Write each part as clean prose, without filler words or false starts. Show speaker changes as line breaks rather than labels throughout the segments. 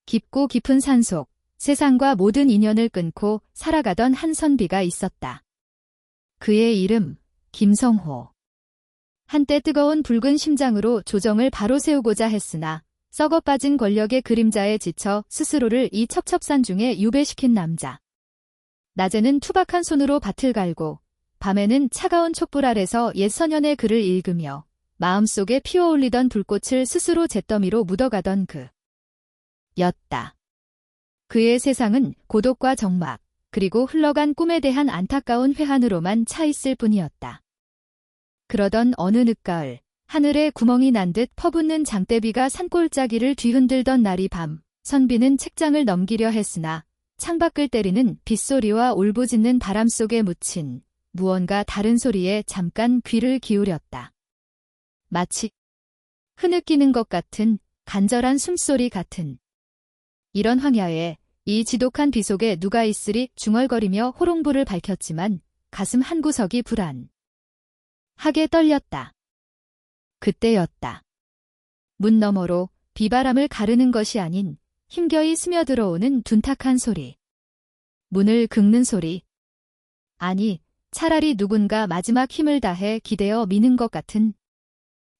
깊고 깊은 산속, 세상과 모든 인연을 끊고 살아가던 한 선비가 있었다. 그의 이름, 김성호. 한때 뜨거운 붉은 심장으로 조정을 바로 세우고자 했으나 썩어 빠진 권력의 그림자에 지쳐 스스로를 이 첩첩산 중에 유배시킨 남자. 낮에는 투박한 손으로 밭을 갈고 밤에는 차가운 촛불 아래서 옛 선연의 글을 읽으며 마음속에 피어올리던 불꽃을 스스로 잿더미로 묻어가던 그 였다. 그의 세상은 고독과 적막, 그리고 흘러간 꿈에 대한 안타까운 회한으로만 차 있을 뿐이었다. 그러던 어느 늦가을, 하늘에 구멍이 난 듯 퍼붓는 장대비가 산골짜기를 뒤흔들던 날이 밤, 선비는 책장을 넘기려 했으나 창밖을 때리는 빗소리와 울부짖는 바람 속에 묻힌 무언가 다른 소리에 잠깐 귀를 기울였다. 마치 흐느끼는 것 같은 간절한 숨소리 같은. 이런 황야에 이 지독한 비 속에 누가 있으리 중얼거리며 호롱불을 밝혔지만 가슴 한구석이 불안하게 떨렸다. 그때였다. 문 너머로 비바람을 가르는 것이 아닌 힘겨이 스며들어오는 둔탁한 소리. 문을 긁는 소리. 아니, 차라리 누군가 마지막 힘을 다해 기대어 미는 것 같은.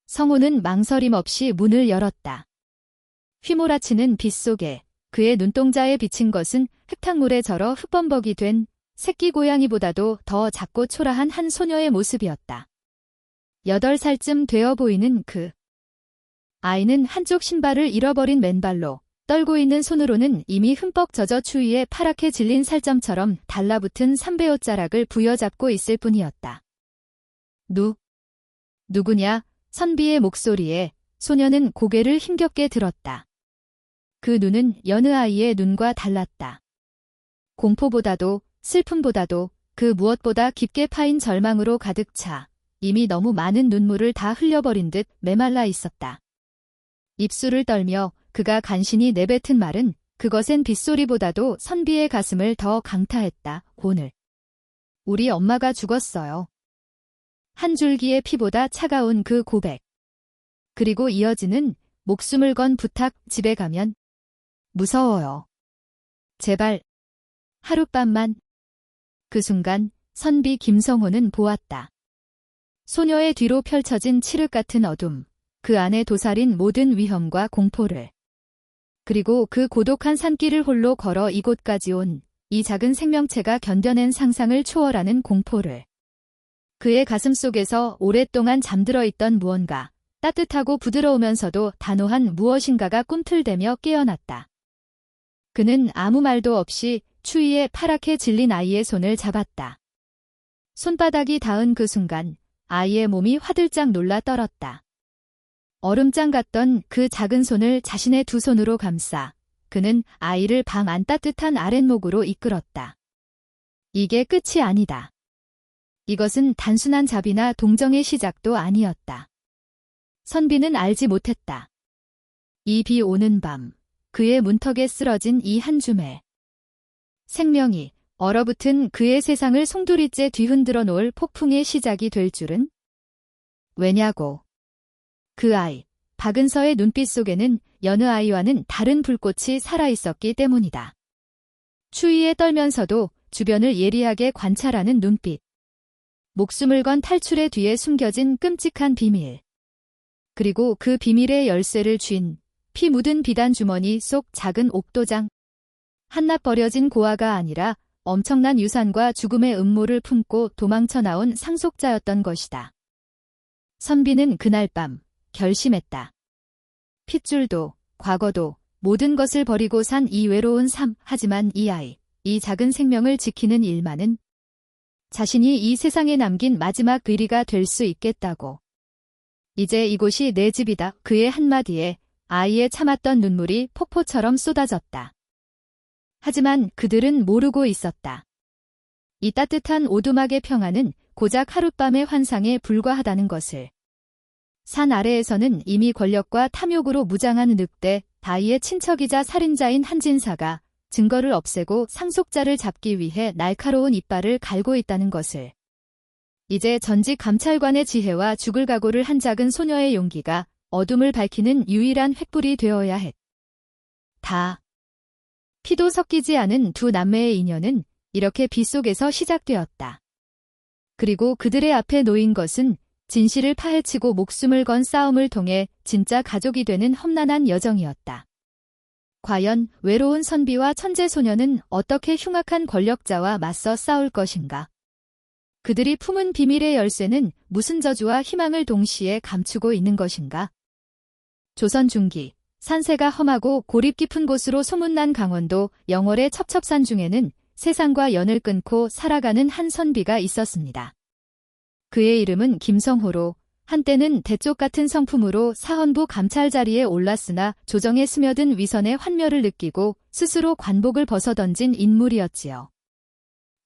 성호는 망설임 없이 문을 열었다. 휘몰아치는 빛 속에 그의 눈동자에 비친 것은 흙탕물에 절어 흙범벅이 된 새끼 고양이보다도 더 작고 초라한 한 소녀의 모습이었다. 8살쯤 되어 보이는 그 아이는 한쪽 신발을 잃어버린 맨발로 떨고 있는 손으로는 이미 흠뻑 젖어 추위에 파랗게 질린 살점처럼 달라붙은 삼배옷자락을 부여잡고 있을 뿐이었다. 누구냐? 선비의 목소리에 소녀는 고개를 힘겹게 들었다. 그 눈은 여느 아이의 눈과 달랐다. 공포보다도 슬픔보다도 그 무엇보다 깊게 파인 절망으로 가득 차 이미 너무 많은 눈물을 다 흘려버린 듯 메말라 있었다. 입술을 떨며 그가 간신히 내뱉은 말은 그것엔 빗소리보다도 선비의 가슴을 더 강타했다. 오늘 우리 엄마가 죽었어요. 한 줄기의 피보다 차가운 그 고백. 그리고 이어지는 목숨을 건 부탁. 집에 가면 무서워요. 제발 하룻밤만. 그 순간 선비 김성호는 보았다. 소녀의 뒤로 펼쳐진 칠흑 같은 어둠, 그 안에 도사린 모든 위험과 공포를. 그리고 그 고독한 산길을 홀로 걸어 이곳까지 온 이 작은 생명체가 견뎌낸 상상을 초월하는 공포를. 그의 가슴 속에서 오랫동안 잠들어 있던 무언가, 따뜻하고 부드러우면서도 단호한 무엇인가가 꿈틀대며 깨어났다. 그는 아무 말도 없이 추위에 파랗게 질린 아이의 손을 잡았다. 손바닥이 닿은 그 순간 아이의 몸이 화들짝 놀라 떨었다. 얼음장 같던 그 작은 손을 자신의 두 손으로 감싸 그는 아이를 방 안 따뜻한 아랫목으로 이끌었다. 이게 끝이 아니다. 이것은 단순한 자비나 동정의 시작도 아니었다. 선비는 알지 못했다. 이 비 오는 밤, 그의 문턱에 쓰러진 이 한 줌의 생명이 얼어붙은 그의 세상을 송두리째 뒤흔들어 놓을 폭풍의 시작이 될 줄은? 왜냐고. 그 아이, 박은서의 눈빛 속에는 여느 아이와는 다른 불꽃이 살아있었기 때문이다. 추위에 떨면서도 주변을 예리하게 관찰하는 눈빛. 목숨을 건 탈출의 뒤에 숨겨진 끔찍한 비밀. 그리고 그 비밀의 열쇠를 쥔 피 묻은 비단 주머니 속 작은 옥도장. 한낱 버려진 고아가 아니라 엄청난 유산과 죽음의 음모를 품고 도망쳐 나온 상속자였던 것이다. 선비는 그날 밤 결심했다. 핏줄도 과거도 모든 것을 버리고 산 이 외로운 삶. 하지만 이 아이, 이 작은 생명을 지키는 일만은 자신이 이 세상에 남긴 마지막 의리가 될 수 있겠다고. 이제 이곳이 내 집이다. 그의 한마디에 아이의 참았던 눈물이 폭포처럼 쏟아졌다. 하지만 그들은 모르고 있었다. 이 따뜻한 오두막의 평화는 고작 하룻밤의 환상에 불과하다는 것을. 산 아래에서는 이미 권력과 탐욕으로 무장한 늑대, 다이의 친척이자 살인자인 한진사가 증거를 없애고 상속자를 잡기 위해 날카로운 이빨을 갈고 있다는 것을. 이제 전직 감찰관의 지혜와 죽을 각오를 한 작은 소녀의 용기가 어둠을 밝히는 유일한 횃불이 되어야 했다. 피도 섞이지 않은 두 남매의 인연은 이렇게 빗속에서 시작되었다. 그리고 그들의 앞에 놓인 것은 진실을 파헤치고 목숨을 건 싸움을 통해 진짜 가족이 되는 험난한 여정이었다. 과연 외로운 선비와 천재 소녀는 어떻게 흉악한 권력자와 맞서 싸울 것인가? 그들이 품은 비밀의 열쇠는 무슨 저주와 희망을 동시에 감추고 있는 것인가? 조선 중기, 산세가 험하고 고립 깊은 곳으로 소문난 강원도 영월의 첩첩산 중에는 세상과 연을 끊고 살아가는 한 선비가 있었습니다. 그의 이름은 김성호로 한때는 대쪽 같은 성품으로 사헌부 감찰 자리에 올랐으나 조정에 스며든 위선의 환멸을 느끼고 스스로 관복을 벗어던진 인물이었지요.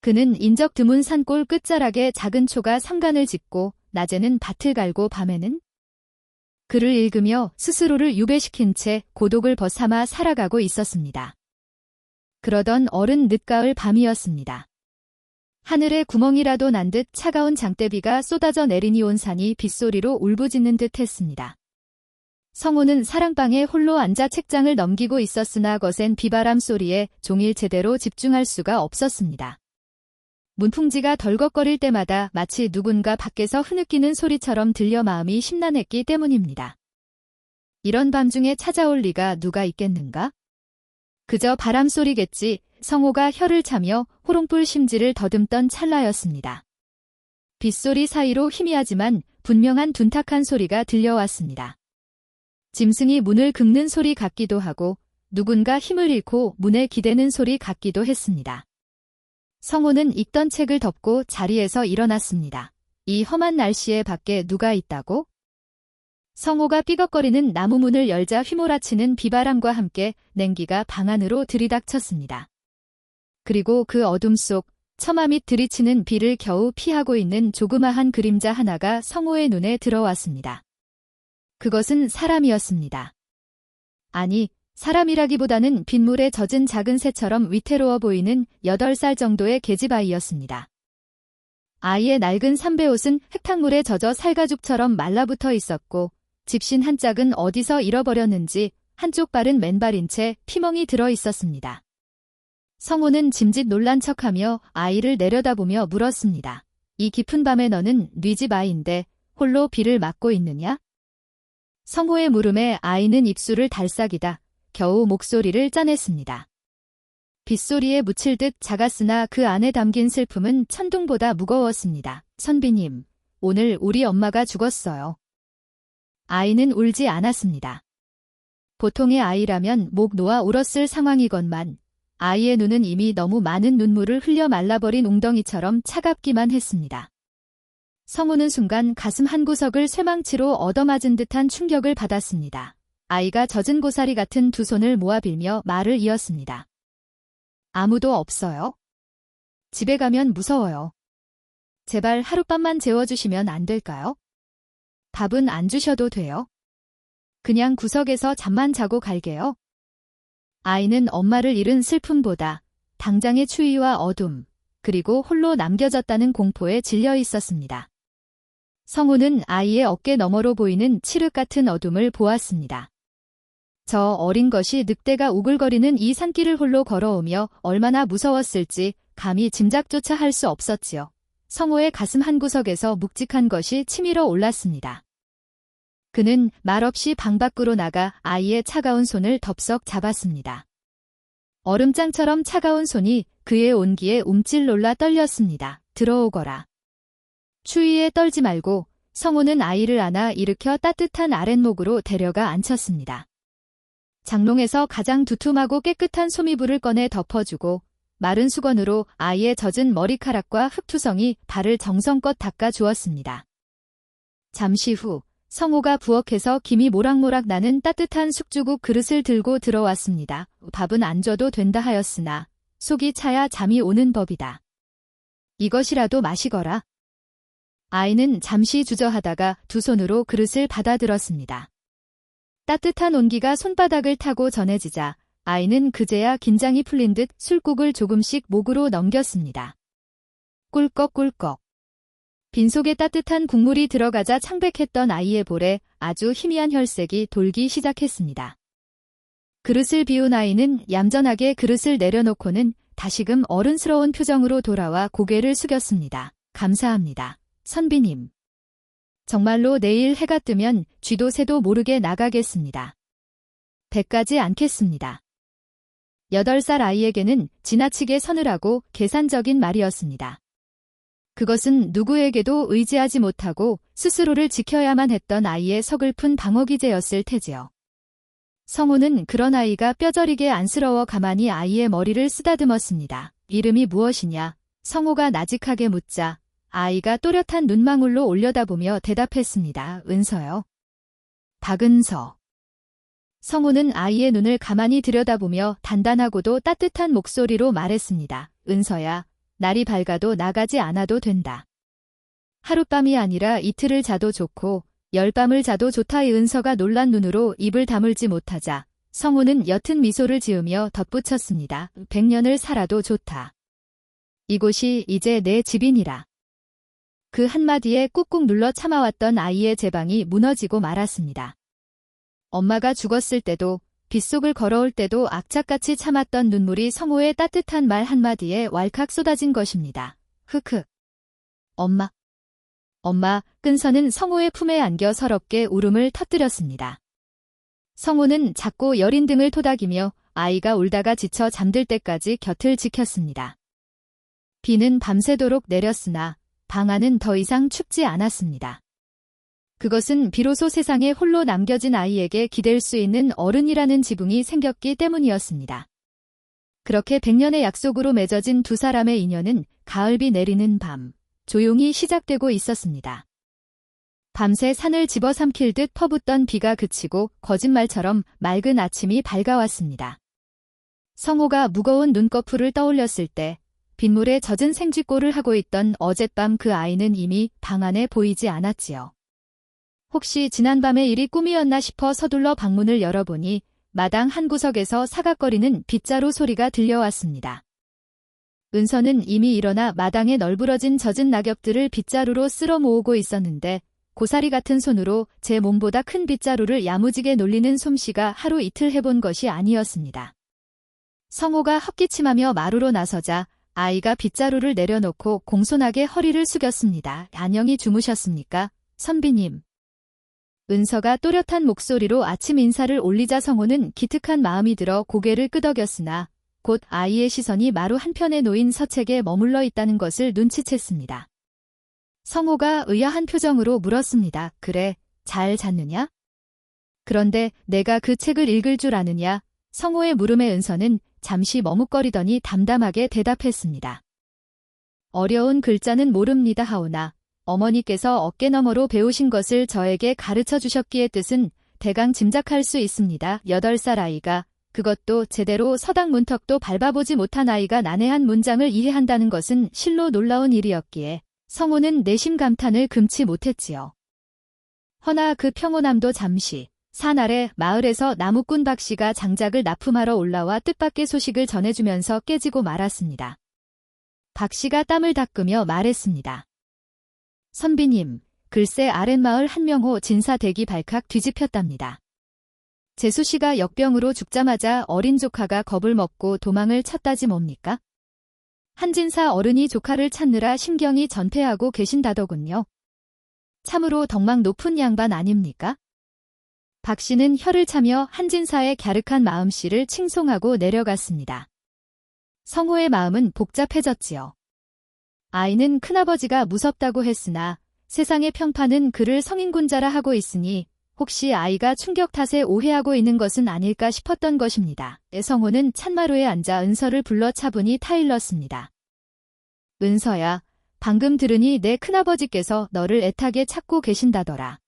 그는 인적 드문 산골 끝자락에 작은 초가 삼간을 짓고 낮에는 밭을 갈고 밤에는 글을 읽으며 스스로를 유배시킨 채 고독을 벗삼아 살아가고 있었습니다. 그러던 어른 늦가을 밤이었습니다. 하늘에 구멍이라도 난 듯 차가운 장대비가 쏟아져 내리니 온 산이 빗소리로 울부짖는 듯 했습니다. 성호는 사랑방에 홀로 앉아 책장을 넘기고 있었으나 거센 비바람 소리에 종일 제대로 집중할 수가 없었습니다. 문풍지가 덜컥거릴 때마다 마치 누군가 밖에서 흐느끼는 소리처럼 들려 마음이 심란했기 때문입니다. 이런 밤중에 찾아올 리가 누가 있겠는가? 그저 바람소리겠지. 성호가 혀를 차며 호롱불 심지를 더듬던 찰나였습니다. 빗소리 사이로 희미하지만 분명한 둔탁한 소리가 들려왔습니다. 짐승이 문을 긁는 소리 같기도 하고 누군가 힘을 잃고 문에 기대는 소리 같기도 했습니다. 성호는 읽던 책을 덮고 자리에서 일어났습니다. 이 험한 날씨에 밖에 누가 있다고? 성호가 삐걱거리는 나무 문을 열자 휘몰아치는 비바람과 함께 냉기가 방 안으로 들이닥쳤습니다. 그리고 그 어둠 속 처마 밑 들이치는 비를 겨우 피하고 있는 조그마한 그림자 하나가 성호의 눈에 들어왔습니다. 그것은 사람이었습니다. 아니, 사람이라기보다는 빗물에 젖은 작은 새처럼 위태로워 보이는 8살 정도의 계집아이였습니다. 아이의 낡은 삼배옷은 흙탕물에 젖어 살가죽처럼 말라붙어 있었고 집신 한 짝은 어디서 잃어버렸는지 한쪽 발은 맨발인 채 피멍이 들어 있었습니다. 성호는 짐짓 놀란 척하며 아이를 내려다보며 물었습니다. 이 깊은 밤에 너는 네 집 아이인데 홀로 비를 맞고 있느냐? 성호의 물음에 아이는 입술을 달싹이다 겨우 목소리를 짜냈습니다. 빗소리에 묻힐 듯 작았으나 그 안에 담긴 슬픔은 천둥보다 무거웠습니다. 선비님, 오늘 우리 엄마가 죽었어요. 아이는 울지 않았습니다. 보통의 아이라면 목 놓아 울었을 상황이건만 아이의 눈은 이미 너무 많은 눈물을 흘려 말라버린 웅덩이처럼 차갑기만 했습니다. 성호는 순간 가슴 한구석을 쇠망치로 얻어맞은 듯한 충격을 받았습니다. 아이가 젖은 고사리 같은 두 손을 모아 빌며 말을 이었습니다. 아무도 없어요? 집에 가면 무서워요. 제발 하룻밤만 재워주시면 안 될까요? 밥은 안 주셔도 돼요? 그냥 구석에서 잠만 자고 갈게요. 아이는 엄마를 잃은 슬픔보다 당장의 추위와 어둠, 그리고 홀로 남겨졌다는 공포에 질려 있었습니다. 성호는 아이의 어깨 너머로 보이는 칠흑 같은 어둠을 보았습니다. 저 어린 것이 늑대가 우글거리는 이 산길을 홀로 걸어오며 얼마나 무서웠을지 감히 짐작조차 할 수 없었지요. 성호의 가슴 한구석에서 묵직한 것이 치밀어 올랐습니다. 그는 말없이 방 밖으로 나가 아이의 차가운 손을 덥석 잡았습니다. 얼음장처럼 차가운 손이 그의 온기에 움찔 놀라 떨렸습니다. 들어오거라. 추위에 떨지 말고 성호는 아이를 안아 일으켜 따뜻한 아랫목으로 데려가 앉혔습니다. 장롱에서 가장 두툼하고 깨끗한 소미불을 꺼내 덮어주고 마른 수건으로 아이의 젖은 머리카락과 흙투성이 발을 정성껏 닦아 주었습니다. 잠시 후 성호가 부엌에서 김이 모락모락 나는 따뜻한 숙주국 그릇을 들고 들어왔습니다. 밥은 안 줘도 된다 하였으나 속이 차야 잠이 오는 법이다. 이것이라도 마시거라. 아이는 잠시 주저하다가 두 손으로 그릇을 받아들었습니다. 따뜻한 온기가 손바닥을 타고 전해지자 아이는 그제야 긴장이 풀린 듯 술국을 조금씩 목으로 넘겼습니다. 꿀꺽꿀꺽. 빈속에 따뜻한 국물이 들어가자 창백했던 아이의 볼에 아주 희미한 혈색이 돌기 시작했습니다. 그릇을 비운 아이는 얌전하게 그릇을 내려놓고는 다시금 어른스러운 표정으로 돌아와 고개를 숙였습니다. 감사합니다. 선비님. 정말로 내일 해가 뜨면 쥐도 새도 모르게 나가겠습니다. 배까지 않겠습니다. 8살 아이에게는 지나치게 서늘하고 계산적인 말이었습니다. 그것은 누구에게도 의지하지 못하고 스스로를 지켜야만 했던 아이의 서글픈 방어기제였을 테지요. 성우는 그런 아이가 뼈저리게 안쓰러워 가만히 아이의 머리를 쓰다듬었습니다. 이름이 무엇이냐? 성우가 나직하게 묻자 아이가 또렷한 눈망울로 올려다보며 대답했습니다. 은서요. 박은서. 성우는 아이의 눈을 가만히 들여다보며 단단하고도 따뜻한 목소리로 말했습니다. 은서야, 날이 밝아도 나가지 않아도 된다. 하룻밤이 아니라 이틀을 자도 좋고 10밤을 자도 좋다. 은서가 놀란 눈으로 입을 다물지 못하자 성우는 옅은 미소를 지으며 덧붙였습니다. 100년을 살아도 좋다. 이곳이 이제 내 집이니라. 그 한마디에 꾹꾹 눌러 참아왔던 아이의 제방이 무너지고 말았습니다. 엄마가 죽었을 때도 빗속을 걸어올 때도 악착같이 참았던 눈물이 성우의 따뜻한 말 한마디에 왈칵 쏟아진 것입니다. 흑흑. 엄마. 끈서는 성우의 품에 안겨 서럽게 울음을 터뜨렸습니다. 성우는 작고 여린 등을 토닥이며 아이가 울다가 지쳐 잠들 때까지 곁을 지켰습니다. 비는 밤새도록 내렸으나 방 안은 더 이상 춥지 않았습니다. 그것은 비로소 세상에 홀로 남겨진 아이에게 기댈 수 있는 어른이라는 지붕이 생겼기 때문이었습니다. 그렇게 100년의 약속으로 맺어진 두 사람의 인연은 가을비 내리는 밤, 조용히 시작되고 있었습니다. 밤새 산을 집어삼킬 듯 퍼붓던 비가 그치고 거짓말처럼 맑은 아침이 밝아왔습니다. 성우가 무거운 눈꺼풀을 떠올렸을 때 빗물에 젖은 생쥐꼴을 하고 있던 어젯밤 그 아이는 이미 방 안에 보이지 않았지요. 혹시 지난밤의 일이 꿈이었나 싶어 서둘러 방문을 열어보니 마당 한 구석에서 사각거리는 빗자루 소리가 들려왔습니다. 은서는 이미 일어나 마당에 널브러진 젖은 낙엽들을 빗자루로 쓸어 모으고 있었는데 고사리 같은 손으로 제 몸보다 큰 빗자루를 야무지게 놀리는 솜씨가 하루 이틀 해본 것이 아니었습니다. 성우가 헛기침하며 마루로 나서자 아이가 빗자루를 내려놓고 공손하게 허리를 숙였습니다. 안녕히 주무셨습니까, 선비님? 은서가 또렷한 목소리로 아침 인사를 올리자 성우는 기특한 마음이 들어 고개를 끄덕였으나 곧 아이의 시선이 마루 한편에 놓인 서책에 머물러 있다는 것을 눈치챘습니다. 성우가 의아한 표정으로 물었습니다. 그래, 잘 잤느냐? 그런데 내가 그 책을 읽을 줄 아느냐? 성우의 물음에 은서는 잠시 머뭇거리더니 담담하게 대답했습니다. 어려운 글자는 모릅니다 하오나 어머니께서 어깨너머로 배우신 것을 저에게 가르쳐 주셨기에 뜻은 대강 짐작할 수 있습니다. 8살 아이가, 그것도 제대로 서당 문턱도 밟아보지 못한 아이가 난해한 문장을 이해한다는 것은 실로 놀라운 일이었기에 성우는 내심 감탄을 금치 못했지요. 허나 그 평온함도 잠시 산 아래 마을에서 나무꾼 박씨가 장작을 납품하러 올라와 뜻밖의 소식을 전해주면서 깨지고 말았습니다. 박씨가 땀을 닦으며 말했습니다. 선비님, 글쎄 아랫마을 한명호 진사댁이 발칵 뒤집혔답니다. 재수씨가 역병으로 죽자마자 어린 조카가 겁을 먹고 도망을 쳤다지 뭡니까? 한진사 어른이 조카를 찾느라 심경이 전폐하고 계신다더군요. 참으로 덕망 높은 양반 아닙니까? 박씨는 혀를 차며 한진사의 갸륵한 마음씨를 칭송하고 내려갔습니다. 성우의 마음은 복잡해졌지요. 아이는 큰아버지가 무섭다고 했으나 세상의 평판은 그를 성인군자라 하고 있으니 혹시 아이가 충격 탓에 오해하고 있는 것은 아닐까 싶었던 것입니다. 성우는 찬마루에 앉아 은서를 불러 차분히 타일렀습니다. 은서야, 방금 들으니 내 큰아버지께서 너를 애타게 찾고 계신다더라.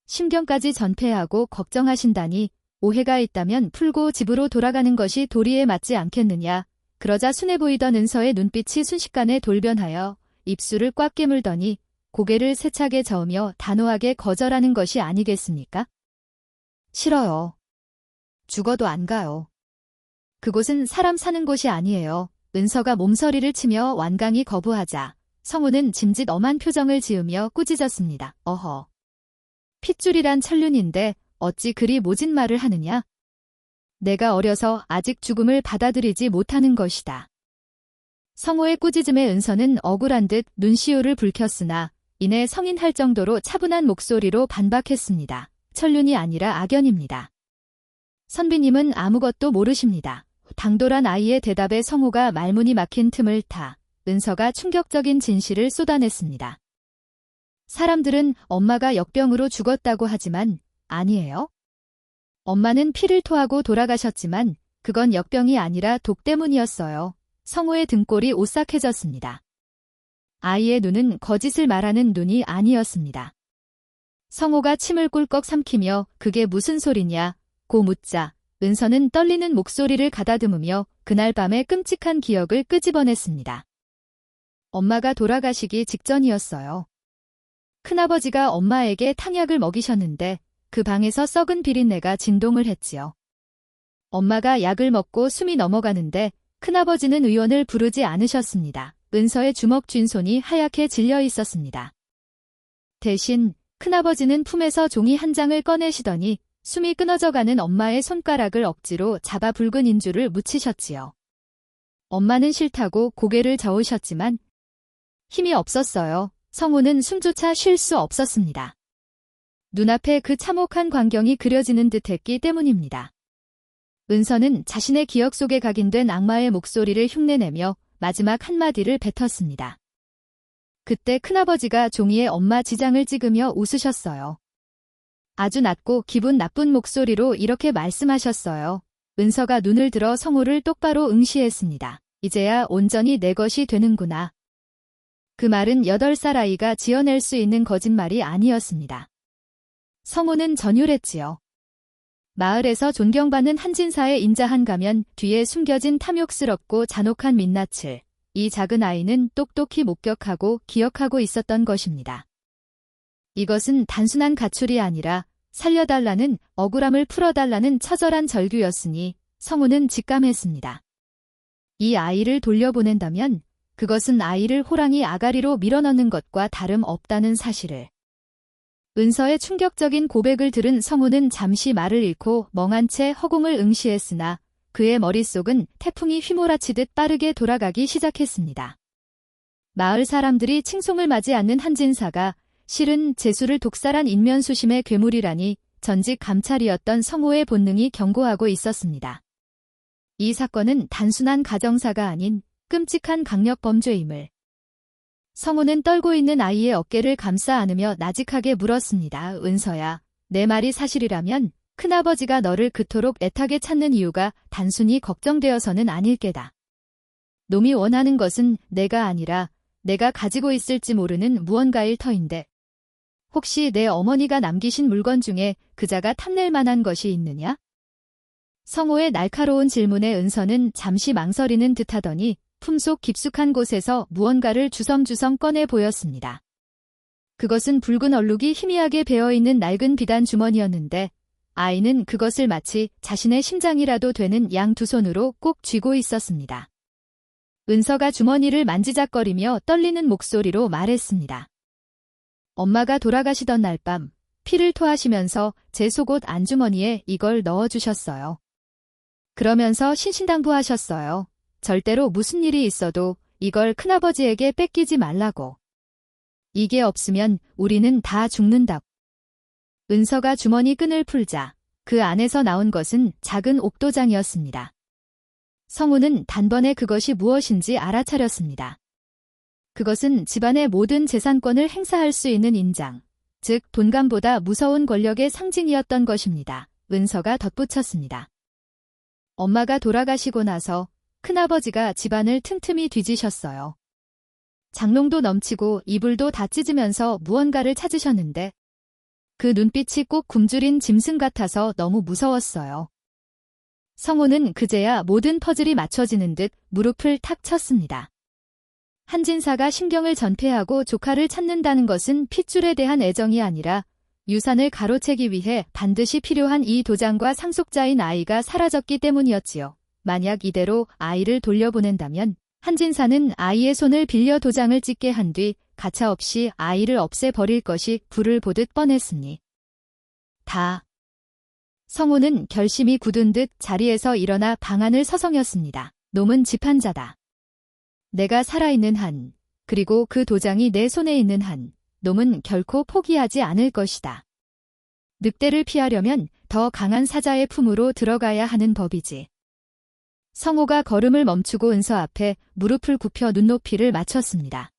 심경까지 전폐하고 걱정하신다니 오해가 있다면 풀고 집으로 돌아가는 것이 도리에 맞지 않겠느냐. 그러자 순해 보이던 은서의 눈빛이 순식간에 돌변하여 입술을 꽉 깨물더니 고개를 세차게 저으며 단호하게 거절하는 것이 아니겠습니까? 싫어요. 죽어도 안 가요. 그곳은 사람 사는 곳이 아니에요. 은서가 몸서리를 치며 완강히 거부하자 성우는 짐짓 엄한 표정을 지으며 꾸짖었습니다. 어허. 핏줄이란 천륜인데 어찌 그리 모진 말을 하느냐? 내가 어려서 아직 죽음을 받아들이지 못하는 것이다. 성호의 꾸짖음에 은서는 억울한 듯 눈시울을 붉혔으나 이내 성인할 정도로 차분한 목소리로 반박했습니다. 천륜이 아니라 악연입니다. 선비님은 아무것도 모르십니다. 당돌한 아이의 대답에 성호가 말문이 막힌 틈을 타 은서가 충격적인 진실을 쏟아냈습니다. 사람들은 엄마가 역병으로 죽었다고 하지만 아니에요. 엄마는 피를 토하고 돌아가셨지만 그건 역병이 아니라 독 때문이었어요. 성호의 등골이 오싹해졌습니다. 아이의 눈은 거짓을 말하는 눈이 아니었습니다. 성호가 침을 꿀꺽 삼키며 그게 무슨 소리냐 고 묻자 은서는 떨리는 목소리를 가다듬으며 그날 밤의 끔찍한 기억을 끄집어냈습니다. 엄마가 돌아가시기 직전이었어요. 큰아버지가 엄마에게 탕약을 먹이셨는데 그 방에서 썩은 비린내가 진동을 했지요. 엄마가 약을 먹고 숨이 넘어가는데 큰아버지는 의원을 부르지 않으셨습니다. 은서의 주먹 쥔 손이 하얗게 질려 있었습니다. 대신 큰아버지는 품에서 종이 한 장을 꺼내시더니 숨이 끊어져가는 엄마의 손가락을 억지로 잡아 붉은 인주를 묻히셨지요. 엄마는 싫다고 고개를 저으셨지만 힘이 없었어요. 성호는 숨조차 쉴 수 없었습니다. 눈앞에 그 참혹한 광경이 그려지는 듯했기 때문입니다. 은서는 자신의 기억 속에 각인된 악마의 목소리를 흉내내며 마지막 한마디를 뱉었습니다. 그때 큰아버지가 종이에 엄마 지장을 찍으며 웃으셨어요. 아주 낮고 기분 나쁜 목소리로 이렇게 말씀하셨어요. 은서가 눈을 들어 성호를 똑바로 응시했습니다. 이제야 온전히 내 것이 되는구나. 그 말은 8살 아이가 지어낼 수 있는 거짓말이 아니었습니다. 성호는 전율했지요. 마을에서 존경받는 한진사의 인자한 가면 뒤에 숨겨진 탐욕스럽고 잔혹한 민낯을 이 작은 아이는 똑똑히 목격하고 기억하고 있었던 것입니다. 이것은 단순한 가출이 아니라 살려달라는 억울함을 풀어달라는 처절한 절규였으니 성호는 직감했습니다. 이 아이를 돌려보낸다면 그것은 아이를 호랑이 아가리로 밀어넣는 것과 다름없다는 사실을. 은서의 충격적인 고백을 들은 성호는 잠시 말을 잃고 멍한 채 허공을 응시했으나 그의 머릿속은 태풍이 휘몰아치듯 빠르게 돌아가기 시작했습니다. 마을 사람들이 칭송을 맞이 않는 한진사가 실은 재수를 독살한 인면수심의 괴물이라니 전직 감찰이었던 성호의 본능이 경고하고 있었습니다. 이 사건은 단순한 가정사가 아닌 끔찍한 강력범죄임을. 성호는 떨고 있는 아이의 어깨를 감싸 안으며 나직하게 물었습니다. 은서야, 내 말이 사실이라면 큰아버지가 너를 그토록 애타게 찾는 이유가 단순히 걱정되어서는 아닐 게다. 놈이 원하는 것은 내가 아니라 내가 가지고 있을지 모르는 무언가일 터인데 혹시 내 어머니가 남기신 물건 중에 그자가 탐낼 만한 것이 있느냐? 성호의 날카로운 질문에 은서는 잠시 망설이는 듯하더니 품속 깊숙한 곳에서 무언가를 주섬주섬 꺼내 보였습니다. 그것은 붉은 얼룩이 희미하게 베어있는 낡은 비단 주머니였는데 아이는 그것을 마치 자신의 심장이라도 되는 양 두 손으로 꼭 쥐고 있었습니다. 은서가 주머니를 만지작거리며 떨리는 목소리로 말했습니다. 엄마가 돌아가시던 날 밤 피를 토하시면서 제 속옷 안주머니에 이걸 넣어주셨어요. 그러면서 신신당부하셨어요. 절대로 무슨 일이 있어도 이걸 큰아버지에게 뺏기지 말라고. 이게 없으면 우리는 다 죽는다고. 은서가 주머니 끈을 풀자 그 안에서 나온 것은 작은 옥도장이었습니다. 성우는 단번에 그것이 무엇인지 알아차렸습니다. 그것은 집안의 모든 재산권을 행사할 수 있는 인장, 즉 돈감보다 무서운 권력의 상징이었던 것입니다. 은서가 덧붙였습니다. 엄마가 돌아가시고 나서 큰아버지가 집안을 틈틈이 뒤지셨어요. 장롱도 넘치고 이불도 다 찢으면서 무언가를 찾으셨는데 그 눈빛이 꼭 굶주린 짐승 같아서 너무 무서웠어요. 성호는 그제야 모든 퍼즐이 맞춰지는 듯 무릎을 탁 쳤습니다. 한진사가 신경을 전폐하고 조카를 찾는다는 것은 핏줄에 대한 애정이 아니라 유산을 가로채기 위해 반드시 필요한 이 도장과 상속자인 아이가 사라졌기 때문이었지요. 만약 이대로 아이를 돌려보낸다면 한진사는 아이의 손을 빌려 도장을 찍게 한 뒤 가차없이 아이를 없애버릴 것이 불을 보듯 뻔했으니. 성호는 결심이 굳은 듯 자리에서 일어나 방안을 서성였습니다. 놈은 집한자다. 내가 살아있는 한, 그리고 그 도장이 내 손에 있는 한, 놈은 결코 포기하지 않을 것이다. 늑대를 피하려면 더 강한 사자의 품으로 들어가야 하는 법이지. 성호가 걸음을 멈추고 은서 앞에 무릎을 굽혀 눈높이를 맞췄습니다.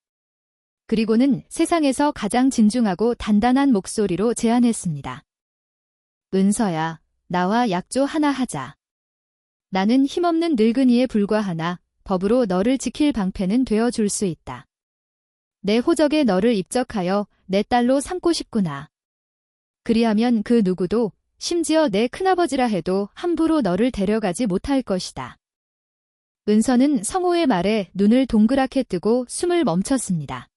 그리고는 세상에서 가장 진중하고 단단한 목소리로 제안했습니다. 은서야, 나와 약조 하나 하자. 나는 힘없는 늙은이에 불과하나 법으로 너를 지킬 방패는 되어줄 수 있다. 내 호적에 너를 입적하여 내 딸로 삼고 싶구나. 그리하면 그 누구도 심지어 내 큰아버지라 해도 함부로 너를 데려가지 못할 것이다. 은서는 성호의 말에 눈을 동그랗게 뜨고 숨을 멈췄습니다.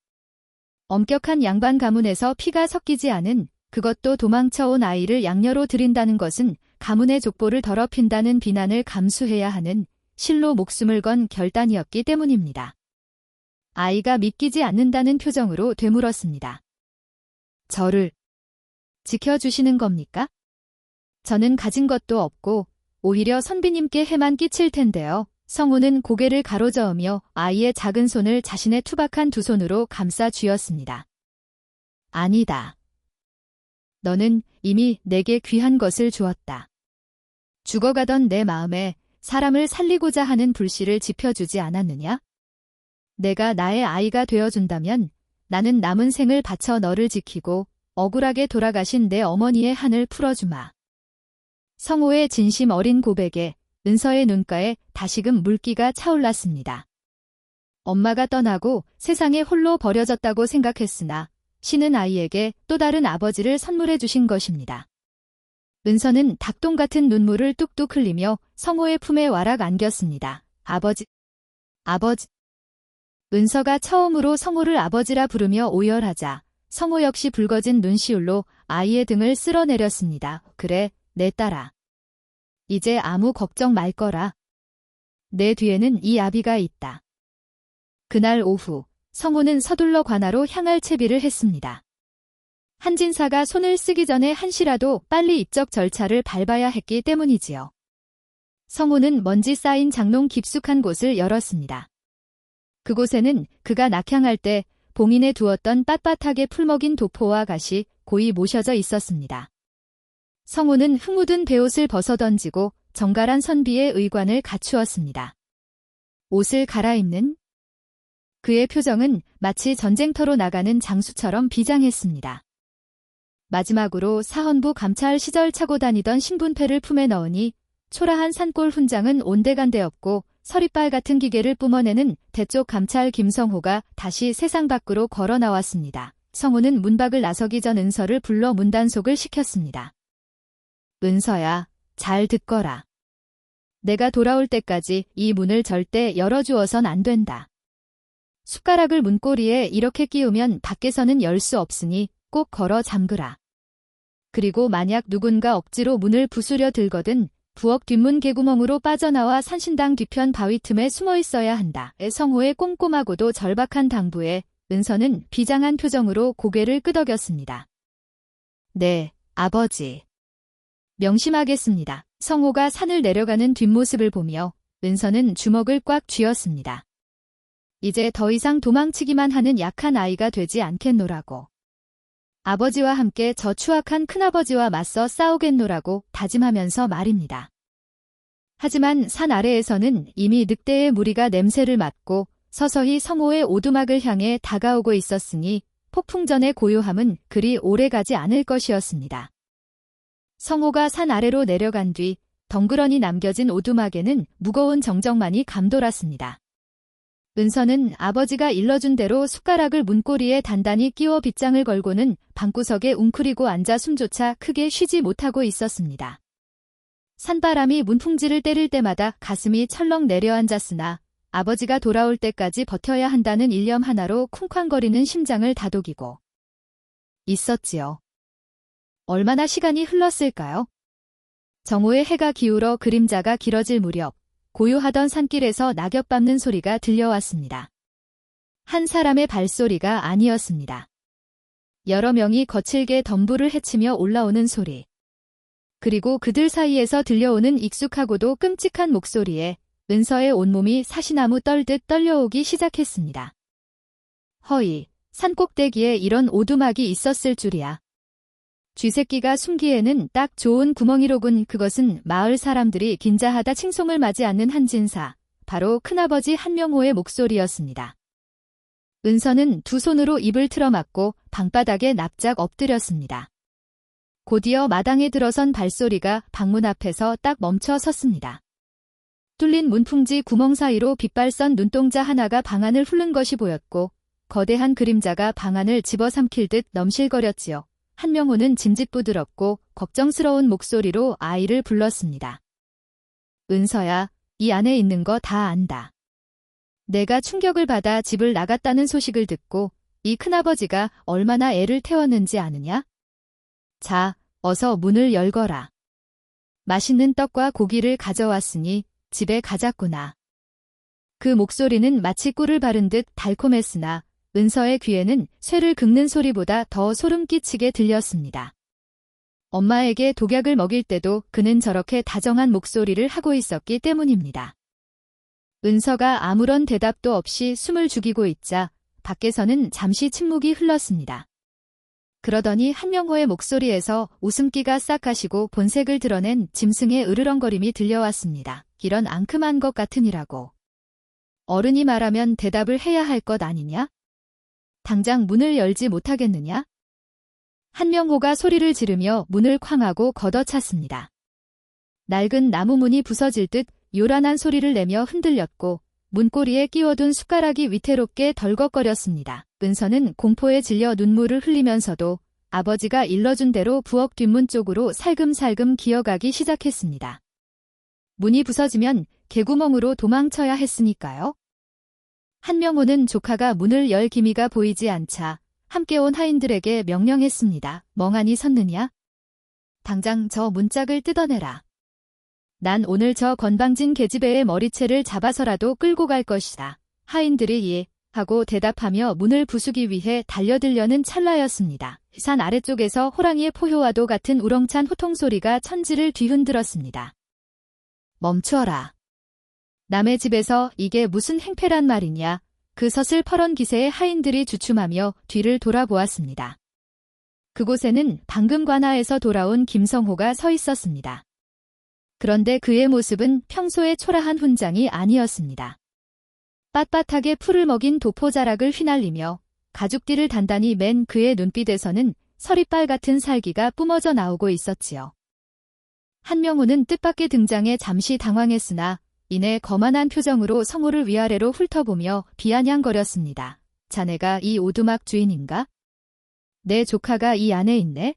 엄격한 양반 가문에서 피가 섞이지 않은, 그것도 도망쳐온 아이를 양녀로 들인다는 것은 가문의 족보를 더럽힌다는 비난을 감수해야 하는 실로 목숨을 건 결단이었기 때문입니다. 아이가 믿기지 않는다는 표정으로 되물었습니다. 저를 지켜주시는 겁니까? 저는 가진 것도 없고 오히려 선비님께 해만 끼칠 텐데요. 성호는 고개를 가로저으며 아이의 작은 손을 자신의 투박한 두 손으로 감싸 쥐었습니다. 아니다. 너는 이미 내게 귀한 것을 주었다. 죽어가던 내 마음에 사람을 살리고자 하는 불씨를 지펴주지 않았느냐? 내가 나의 아이가 되어준다면 나는 남은 생을 바쳐 너를 지키고 억울하게 돌아가신 내 어머니의 한을 풀어주마. 성호의 진심 어린 고백에 은서의 눈가에 다시금 물기가 차올랐습니다. 엄마가 떠나고 세상에 홀로 버려졌다고 생각했으나 신은 아이에게 또 다른 아버지를 선물해 주신 것입니다. 은서는 닭똥 같은 눈물을 뚝뚝 흘리며 성호의 품에 와락 안겼습니다. 아버지. 은서가 처음으로 성호를 아버지라 부르며 오열하자 성호 역시 붉어진 눈시울로 아이의 등을 쓸어내렸습니다. 그래, 내 딸아. 이제 아무 걱정 말 거라. 내 뒤에는 이 아비가 있다. 그날 오후 성호는 서둘러 관아로 향할 채비를 했습니다. 한진사가 손을 쓰기 전에 한시라도 빨리 입적 절차를 밟아야 했기 때문이지요. 성호는 먼지 쌓인 장롱 깊숙한 곳을 열었습니다. 그곳에는 그가 낙향할 때 봉인해 두었던 빳빳하게 풀먹인 도포와 갓이 고이 모셔져 있었습니다. 성호는 흙 묻은 베옷을 벗어던지고 정갈한 선비의 의관을 갖추었습니다. 옷을 갈아입는 그의 표정은 마치 전쟁터로 나가는 장수처럼 비장했습니다. 마지막으로 사헌부 감찰 시절 차고 다니던 신분패를 품에 넣으니 초라한 산골 훈장은 온데간데없고 서리빨 같은 기계를 뿜어내는 대쪽 감찰 김성호가 다시 세상 밖으로 걸어 나왔습니다. 성호는 문밖을 나서기 전 은서를 불러 문단속을 시켰습니다. 은서야, 잘 듣거라. 내가 돌아올 때까지 이 문을 절대 열어주어선 안 된다. 숟가락을 문고리에 이렇게 끼우면 밖에서는 열 수 없으니 꼭 걸어 잠그라. 그리고 만약 누군가 억지로 문을 부수려 들거든 부엌 뒷문 개구멍으로 빠져나와 산신당 뒤편 바위 틈에 숨어 있어야 한다. 성호의 꼼꼼하고도 절박한 당부에 은서는 비장한 표정으로 고개를 끄덕였습니다. 네, 아버지. 명심하겠습니다. 성호가 산을 내려가는 뒷모습을 보며 은서는 주먹을 꽉 쥐었습니다. 이제 더 이상 도망치기만 하는 약한 아이가 되지 않겠노라고. 아버지와 함께 저 추악한 큰아버지와 맞서 싸우겠노라고 다짐하면서 말입니다. 하지만 산 아래에서는 이미 늑대의 무리가 냄새를 맡고 서서히 성호의 오두막을 향해 다가오고 있었으니 폭풍전의 고요함은 그리 오래가지 않을 것이었습니다. 성호가 산 아래로 내려간 뒤 덩그러니 남겨진 오두막에는 무거운 정적만이 감돌았습니다. 은서는 아버지가 일러준 대로 숟가락을 문고리에 단단히 끼워 빗장을 걸고는 방구석에 웅크리고 앉아 숨조차 크게 쉬지 못하고 있었습니다. 산바람이 문풍지를 때릴 때마다 가슴이 철렁 내려앉았으나 아버지가 돌아올 때까지 버텨야 한다는 일념 하나로 쿵쾅거리는 심장을 다독이고 있었지요. 얼마나 시간이 흘렀을까요? 정오에 해가 기울어 그림자가 길어질 무렵 고요하던 산길에서 낙엽 밟는 소리가 들려왔습니다. 한 사람의 발소리가 아니었습니다. 여러 명이 거칠게 덤불을 헤치며 올라오는 소리. 그리고 그들 사이에서 들려오는 익숙하고도 끔찍한 목소리에 은서의 온몸이 사시나무 떨듯 떨려오기 시작했습니다. 허이, 산꼭대기에 이런 오두막이 있었을 줄이야. 쥐새끼가 숨기에는 딱 좋은 구멍이로군. 그것은 마을 사람들이 긴자하다 칭송을 맞이 않는 한진사, 바로 큰아버지 한명호의 목소리였습니다. 은서는 두 손으로 입을 틀어막고 방바닥에 납작 엎드렸습니다. 곧이어 마당에 들어선 발소리가 방문 앞에서 딱 멈춰 섰습니다. 뚫린 문풍지 구멍 사이로 빛발선 눈동자 하나가 방안을 훑는 것이 보였고 거대한 그림자가 방안을 집어삼킬 듯 넘실거렸지요. 한명호는 짐짓부드럽고 걱정스러운 목소리로 아이를 불렀습니다. 은서야, 이 안에 있는 거 다 안다. 내가 충격을 받아 집을 나갔다는 소식을 듣고 이 큰아버지가 얼마나 애를 태웠는지 아느냐? 자, 어서 문을 열거라. 맛있는 떡과 고기를 가져왔으니 집에 가자꾸나. 그 목소리는 마치 꿀을 바른 듯 달콤했으나 은서의 귀에는 쇠를 긁는 소리보다 더 소름 끼치게 들렸습니다. 엄마에게 독약을 먹일 때도 그는 저렇게 다정한 목소리를 하고 있었기 때문입니다. 은서가 아무런 대답도 없이 숨을 죽이고 있자 밖에서는 잠시 침묵이 흘렀습니다. 그러더니 한명호의 목소리에서 웃음기가 싹 가시고 본색을 드러낸 짐승의 으르렁거림이 들려왔습니다. 이런 앙큼한 것 같으니라고. 어른이 말하면 대답을 해야 할 것 아니냐? 당장 문을 열지 못하겠느냐? 한명호가 소리를 지르며 문을 쾅 하고 걷어찼습니다. 낡은 나무 문이 부서질 듯 요란한 소리를 내며 흔들렸고 문고리에 끼워둔 숟가락이 위태롭게 덜걱거렸습니다. 은서는 공포에 질려 눈물을 흘리면서도 아버지가 일러준 대로 부엌 뒷문 쪽으로 살금살금 기어가기 시작했습니다. 문이 부서지면 개구멍으로 도망쳐야 했으니까요. 한명호는 조카가 문을 열 기미가 보이지 않자 함께 온 하인들에게 명령했습니다. 멍하니 섰느냐? 당장 저 문짝을 뜯어내라. 난 오늘 저 건방진 계집애의 머리채를 잡아서라도 끌고 갈 것이다. 하인들이 예 하고 대답하며 문을 부수기 위해 달려들려는 찰나였습니다. 산 아래쪽에서 호랑이의 포효와도 같은 우렁찬 호통소리가 천지를 뒤흔들었습니다. 멈추어라. 남의 집에서 이게 무슨 행패란 말이냐. 그 서슬퍼런 기세에 하인들이 주춤하며 뒤를 돌아보았습니다. 그곳에는 방금 관하에서 돌아온 김성호가 서 있었습니다. 그런데 그의 모습은 평소의 초라한 훈장이 아니었습니다. 빳빳하게 풀을 먹인 도포자락을 휘날리며 가죽띠를 단단히 맨 그의 눈빛에서는 서리빨 같은 살기가 뿜어져 나오고 있었지요. 한명호는 뜻밖의 등장에 잠시 당황했으나 이내 거만한 표정으로 성호를 위아래로 훑어보며 비아냥거렸습니다. 자네가 이 오두막 주인인가? 내 조카가 이 안에 있네?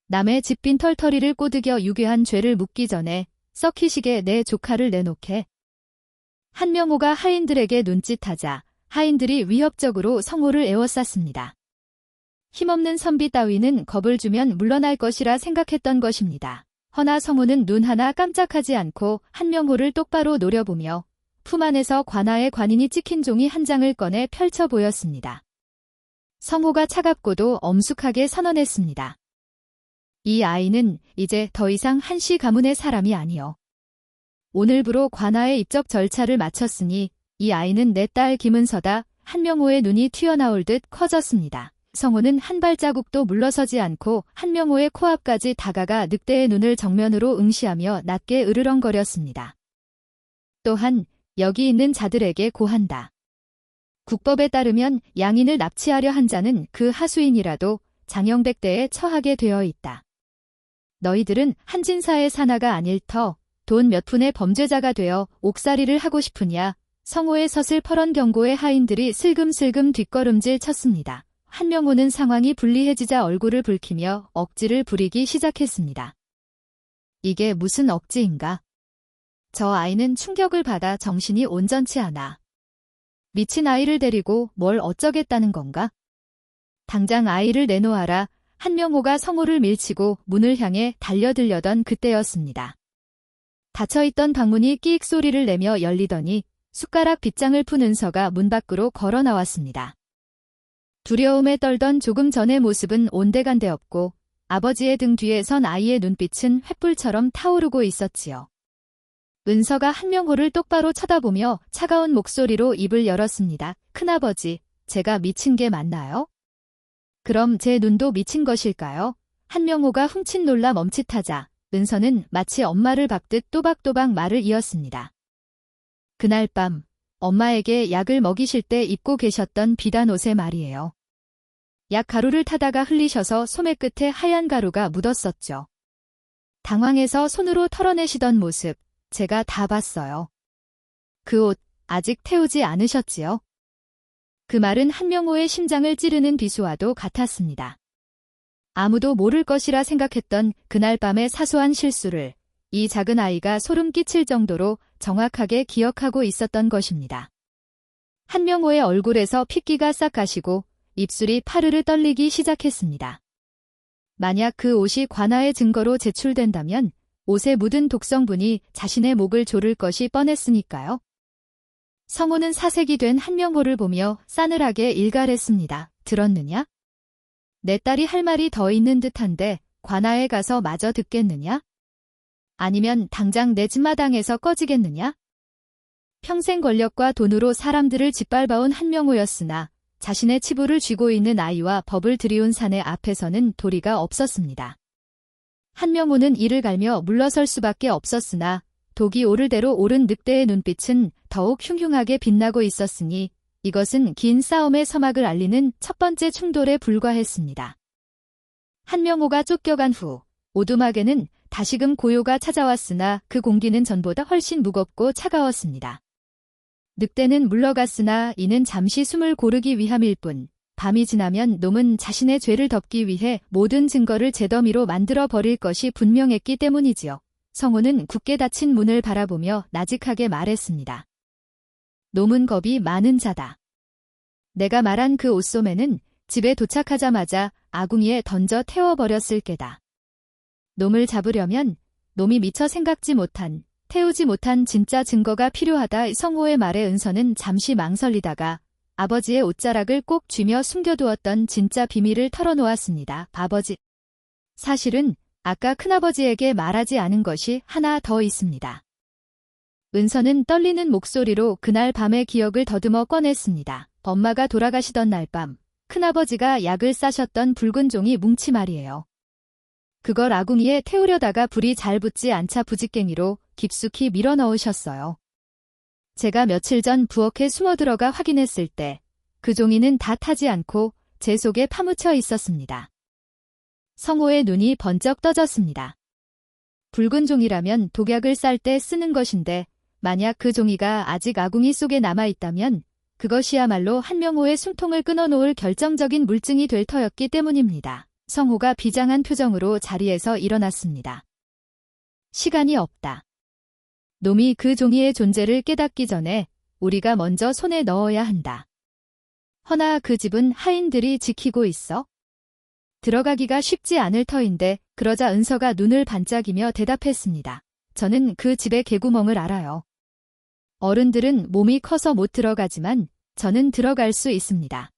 남의 집빈 털터리를 꼬드겨 유괴한 죄를 묻기 전에 썩히시게 내 조카를 내놓게. 한명호가 하인들에게 눈짓하자 하인들이 위협적으로 성호를 에워쌌습니다. 힘없는 선비 따위는 겁을 주면 물러날 것이라 생각했던 것입니다. 허나 성호는 눈 하나 깜짝하지 않고 한명호를 똑바로 노려보며 품 안에서 관아의 관인이 찍힌 종이 한 장을 꺼내 펼쳐 보였습니다. 성호가 차갑고도 엄숙하게 선언했습니다. 이 아이는 이제 더 이상 한시 가문의 사람이 아니요. 오늘부로 관아의 입적 절차를 마쳤으니 이 아이는 내 딸 김은서다. 한명호의 눈이 튀어나올 듯 커졌습니다. 성호는 한 발자국도 물러서지 않고 한명호의 코앞까지 다가가 늑대의 눈을 정면으로 응시하며 낮게 으르렁거렸습니다. 또한 여기 있는 자들에게 고한다. 국법에 따르면 양인을 납치하려 한 자는 그 하수인이라도 장형백대에 처하게 되어 있다. 너희들은 한진사의 사나가 아닐 터 돈 몇 푼의 범죄자가 되어 옥살이를 하고 싶으냐. 성호의 서슬퍼런 경고에 하인들이 슬금슬금 뒷걸음질 쳤습니다. 한명호는 상황이 불리해지자 얼굴을 붉히며 억지를 부리기 시작했습니다. 이게 무슨 억지인가? 저 아이는 충격을 받아 정신이 온전치 않아. 미친 아이를 데리고 뭘 어쩌겠다는 건가? 당장 아이를 내놓아라. 한명호가 성호를 밀치고 문을 향해 달려들려던 그때였습니다. 닫혀있던 방문이 끼익 소리를 내며 열리더니 숟가락 빗장을 푼 은서가 문 밖으로 걸어 나왔습니다. 두려움에 떨던 조금 전의 모습은 온데간데 없고 아버지의 등 뒤에 선 아이의 눈빛은 횃불처럼 타오르고 있었지요. 은서가 한명호를 똑바로 쳐다보며 차가운 목소리로 입을 열었습니다. 큰아버지, 제가 미친 게 맞나요? 그럼 제 눈도 미친 것일까요? 한명호가 훔친 놀라 멈칫하자 은서는 마치 엄마를 박듯 또박또박 말을 이었습니다. 그날 밤 엄마에게 약을 먹이실 때 입고 계셨던 비단 옷의 말이에요. 약 가루를 타다가 흘리셔서 소매 끝에 하얀 가루가 묻었었죠. 당황해서 손으로 털어내시던 모습 제가 다 봤어요. 그 옷 아직 태우지 않으셨지요? 그 말은 한명호의 심장을 찌르는 비수와도 같았습니다. 아무도 모를 것이라 생각했던 그날 밤의 사소한 실수를 이 작은 아이가 소름 끼칠 정도로 정확하게 기억하고 있었던 것입니다. 한명호의 얼굴에서 핏기가 싹 가시고 입술이 파르르 떨리기 시작했습니다. 만약 그 옷이 관아의 증거로 제출된다면 옷에 묻은 독성분이 자신의 목을 조를 것이 뻔했으니까요. 성호는 사색이 된 한명호를 보며 싸늘하게 일갈했습니다. 들었느냐? 내 딸이 할 말이 더 있는 듯한데 관아에 가서 마저 듣겠느냐? 아니면 당장 내 집마당에서 꺼지겠느냐? 평생 권력과 돈으로 사람들을 짓밟아온 한명호였으나 자신의 치부를 쥐고 있는 아이와 법을 들이운 사내 앞에서는 도리가 없었습니다. 한명호는 이를 갈며 물러설 수밖에 없었으나 독이 오를 대로 오른 늑대의 눈빛은 더욱 흉흉하게 빛나고 있었으니 이것은 긴 싸움의 서막을 알리는 첫 번째 충돌에 불과했습니다. 한명호가 쫓겨간 후 오두막에는 다시금 고요가 찾아왔으나 그 공기는 전보다 훨씬 무겁고 차가웠습니다. 늑대는 물러갔으나 이는 잠시 숨을 고르기 위함일 뿐 밤이 지나면 놈은 자신의 죄를 덮기 위해 모든 증거를 잿더미로 만들어 버릴 것이 분명했기 때문이지요. 성호는 굳게 닫힌 문을 바라보며 나직하게 말했습니다. 놈은 겁이 많은 자다. 내가 말한 그 옷소매는 집에 도착하자마자 아궁이에 던져 태워버렸을 게다. 놈을 잡으려면 놈이 미처 생각지 못한, 태우지 못한 진짜 증거가 필요하다. 성호의 말에 은서는 잠시 망설이다가 아버지의 옷자락을 꼭 쥐며 숨겨두었던 진짜 비밀을 털어놓았습니다. 아버지. 사실은 아까 큰아버지에게 말하지 않은 것이 하나 더 있습니다. 은서는 떨리는 목소리로 그날 밤의 기억을 더듬어 꺼냈습니다. 엄마가 돌아가시던 날 밤, 큰아버지가 약을 싸셨던 붉은 종이 뭉치 말이에요. 그걸 아궁이에 태우려다가 불이 잘 붙지 않자 부직갱이로 깊숙이 밀어 넣으셨어요. 제가 며칠 전 부엌에 숨어들어가 확인했을 때 그 종이는 다 타지 않고 제 속에 파묻혀 있었습니다. 성호의 눈이 번쩍 떠졌습니다. 붉은 종이라면 독약을 쌀 때 쓰는 것인데 만약 그 종이가 아직 아궁이 속에 남아있다면 그것이야말로 한명호의 숨통을 끊어놓을 결정적인 물증이 될 터였기 때문입니다. 성호가 비장한 표정으로 자리에서 일어났습니다. 시간이 없다. 놈이 그 종이의 존재를 깨닫기 전에 우리가 먼저 손에 넣어야 한다. 허나 그 집은 하인들이 지키고 있어. 들어가기가 쉽지 않을 터인데 그러자 은서가 눈을 반짝이며 대답했습니다. 저는 그 집의 개구멍을 알아요. 어른들은 몸이 커서 못 들어가지만 저는 들어갈 수 있습니다.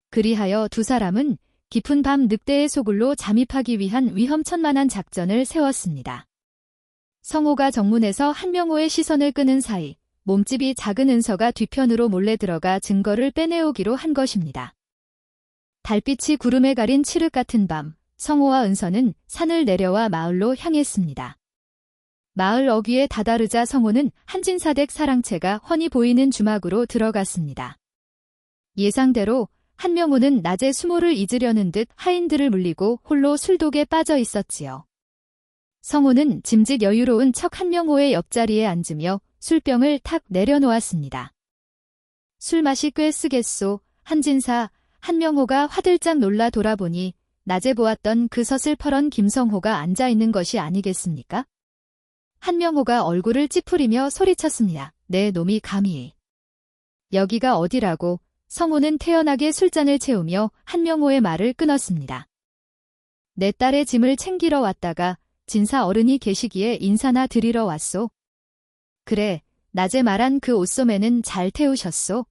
그리하여 두 사람은 깊은 밤 늑대의 소굴로 잠입하기 위한 위험천만한 작전을 세웠습니다. 성호가 정문에서 한명호의 시선을 끄는 사이 몸집이 작은 은서가 뒤편으로 몰래 들어가 증거를 빼내오기로 한 것입니다. 달빛이 구름에 가린 칠흑 같은 밤, 성호와 은서는 산을 내려와 마을로 향했습니다. 마을 어귀에 다다르자 성호는 한진사댁 사랑채가 훤히 보이는 주막으로 들어갔습니다. 예상대로 한명호는 낮에 수모를 잊으려는 듯 하인들을 물리고 홀로 술독에 빠져 있었지요. 성호는 짐짓 여유로운 척 한명호의 옆자리에 앉으며 술병을 탁 내려놓았습니다. 술맛이 꽤 쓰겠소. 한진사. 한명호가 화들짝 놀라 돌아보니 낮에 보았던 그 서슬퍼런 김성호가 앉아있는 것이 아니겠습니까? 한명호가 얼굴을 찌푸리며 소리쳤습니다. 내 놈이 감히. 여기가 어디라고. 성호는 태연하게 술잔을 채우며 한명호의 말을 끊었습니다. 내 딸의 짐을 챙기러 왔다가 진사 어른이 계시기에 인사나 드리러 왔소. 그래, 낮에 말한 그 옷소매는 잘 태우셨소.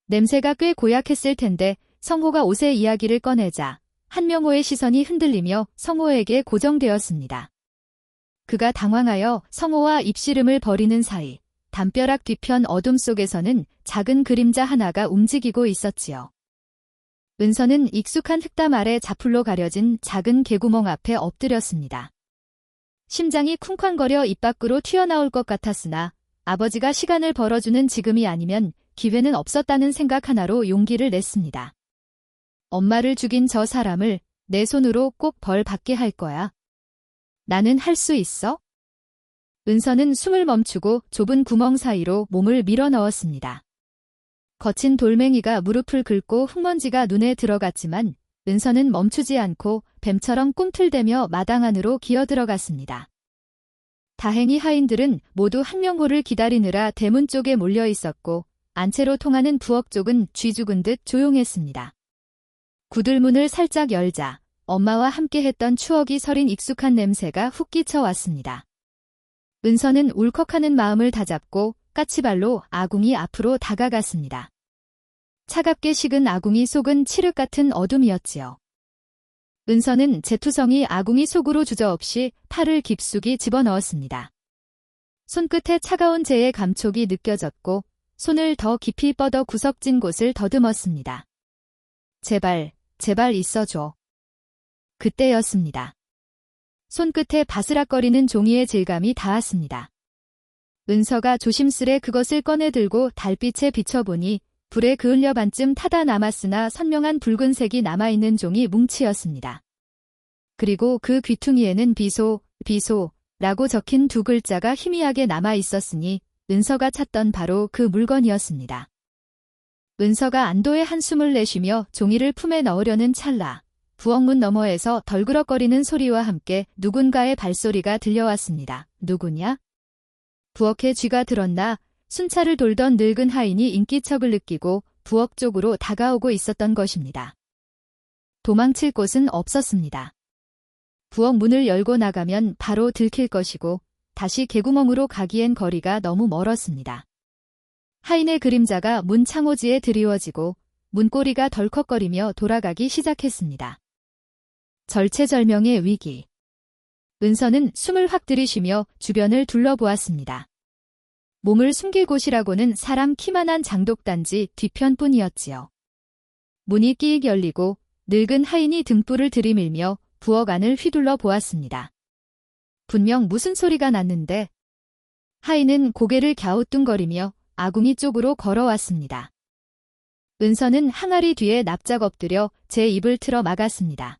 냄새가 꽤 고약했을 텐데 성호가 옷의 이야기를 꺼내자 한명호의 시선이 흔들리며 성호에게 고정되었습니다. 그가 당황하여 성호와 입씨름을 벌이는 사이 담벼락 뒤편 어둠 속에서는 작은 그림자 하나가 움직이고 있었지요. 은서는 익숙한 흙담 아래 자풀로 가려진 작은 개구멍 앞에 엎드렸습니다. 심장이 쿵쾅거려 입 밖으로 튀어나올 것 같았으나 아버지가 시간을 벌어주는 지금이 아니면 기회는 없었다는 생각 하나로 용기를 냈습니다. 엄마를 죽인 저 사람을 내 손으로 꼭 벌 받게 할 거야. 나는 할 수 있어? 은서는 숨을 멈추고 좁은 구멍 사이로 몸을 밀어 넣었습니다. 거친 돌멩이가 무릎을 긁고 흙먼지가 눈에 들어갔지만 은서는 멈추지 않고 뱀처럼 꿈틀대며 마당 안으로 기어들어갔습니다. 다행히 하인들은 모두 한명호를 기다리느라 대문 쪽에 몰려 있었고 안채로 통하는 부엌 쪽은 쥐 죽은 듯 조용했습니다. 구들문을 살짝 열자 엄마와 함께했던 추억이 서린 익숙한 냄새가 훅 끼쳐왔습니다. 은서는 울컥하는 마음을 다잡고 까치발로 아궁이 앞으로 다가갔습니다. 차갑게 식은 아궁이 속은 칠흑 같은 어둠이었지요. 은서는 재투성이 아궁이 속으로 주저없이 팔을 깊숙이 집어넣었습니다. 손끝에 차가운 재의 감촉이 느껴졌고 손을 더 깊이 뻗어 구석진 곳을 더듬었습니다. 제발, 제발 있어줘. 그때였습니다. 손끝에 바스락거리는 종이의 질감이 닿았습니다. 은서가 조심스레 그것을 꺼내 들고 달빛에 비춰보니 불에 그을려 반쯤 타다 남았으나 선명한 붉은색이 남아있는 종이 뭉치였습니다. 그리고 그 귀퉁이에는 비소라고 적힌 두 글자가 희미하게 남아있었으니 은서가 찾던 바로 그 물건이었습니다. 은서가 안도의 한숨을 내쉬며 종이를 품에 넣으려는 찰나 부엌문 너머에서 덜그럭거리는 소리와 함께 누군가의 발소리가 들려왔습니다. 누구냐? 부엌에 쥐가 들었나? 순찰을 돌던 늙은 하인이 인기척을 느끼고 부엌 쪽으로 다가오고 있었던 것입니다. 도망칠 곳은 없었습니다. 부엌 문을 열고 나가면 바로 들킬 것이고 다시 개구멍으로 가기엔 거리가 너무 멀었습니다. 하인의 그림자가 문 창호지에 드리워지고 문고리가 덜컥거리며 돌아가기 시작했습니다. 절체절명의 위기. 은서는 숨을 확 들이쉬며 주변을 둘러보았습니다. 몸을 숨길 곳이라고는 사람 키만한 장독단지 뒤편뿐이었지요. 문이 끼익 열리고 늙은 하인이 등불을 들이밀며 부엌 안을 휘둘러 보았습니다. 분명 무슨 소리가 났는데 하인은 고개를 갸우뚱거리며 아궁이 쪽으로 걸어왔습니다. 은서는 항아리 뒤에 납작 엎드려 제 입을 틀어 막았습니다.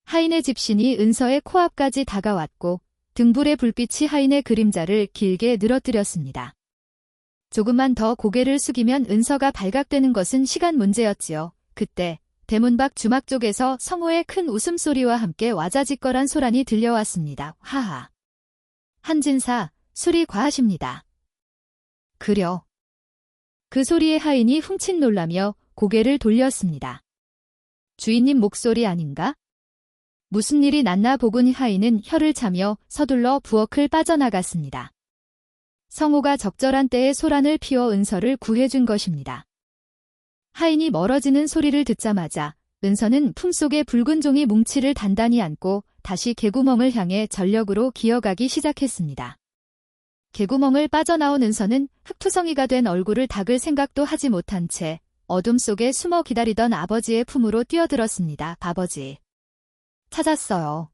하인의 집신이 은서의 코앞까지 다가왔고 등불의 불빛이 하인의 그림자를 길게 늘어뜨렸습니다. 조금만 더 고개를 숙이면 은서가 발각되는 것은 시간 문제였지요. 그때 대문 밖 주막 쪽에서 성호의 큰 웃음소리와 함께 와자지껄한 소란이 들려왔습니다. 하하. 한진사, 술이 과하십니다. 그려. 그 소리에 하인이 훔칫 놀라며 고개를 돌렸습니다. 주인님 목소리 아닌가? 무슨 일이 났나 보군. 하인은 혀를 차며 서둘러 부엌을 빠져나갔습니다. 성호가 적절한 때에 소란을 피워 은서를 구해준 것입니다. 하인이 멀어지는 소리를 듣자마자 은서는 품속에 붉은 종이 뭉치를 단단히 안고 다시 개구멍을 향해 전력으로 기어가기 시작했습니다. 개구멍을 빠져나온 은서는 흙투성이가 된 얼굴을 닦을 생각도 하지 못한 채 어둠 속에 숨어 기다리던 아버지의 품으로 뛰어들었습니다. 아버지. 찾았어요.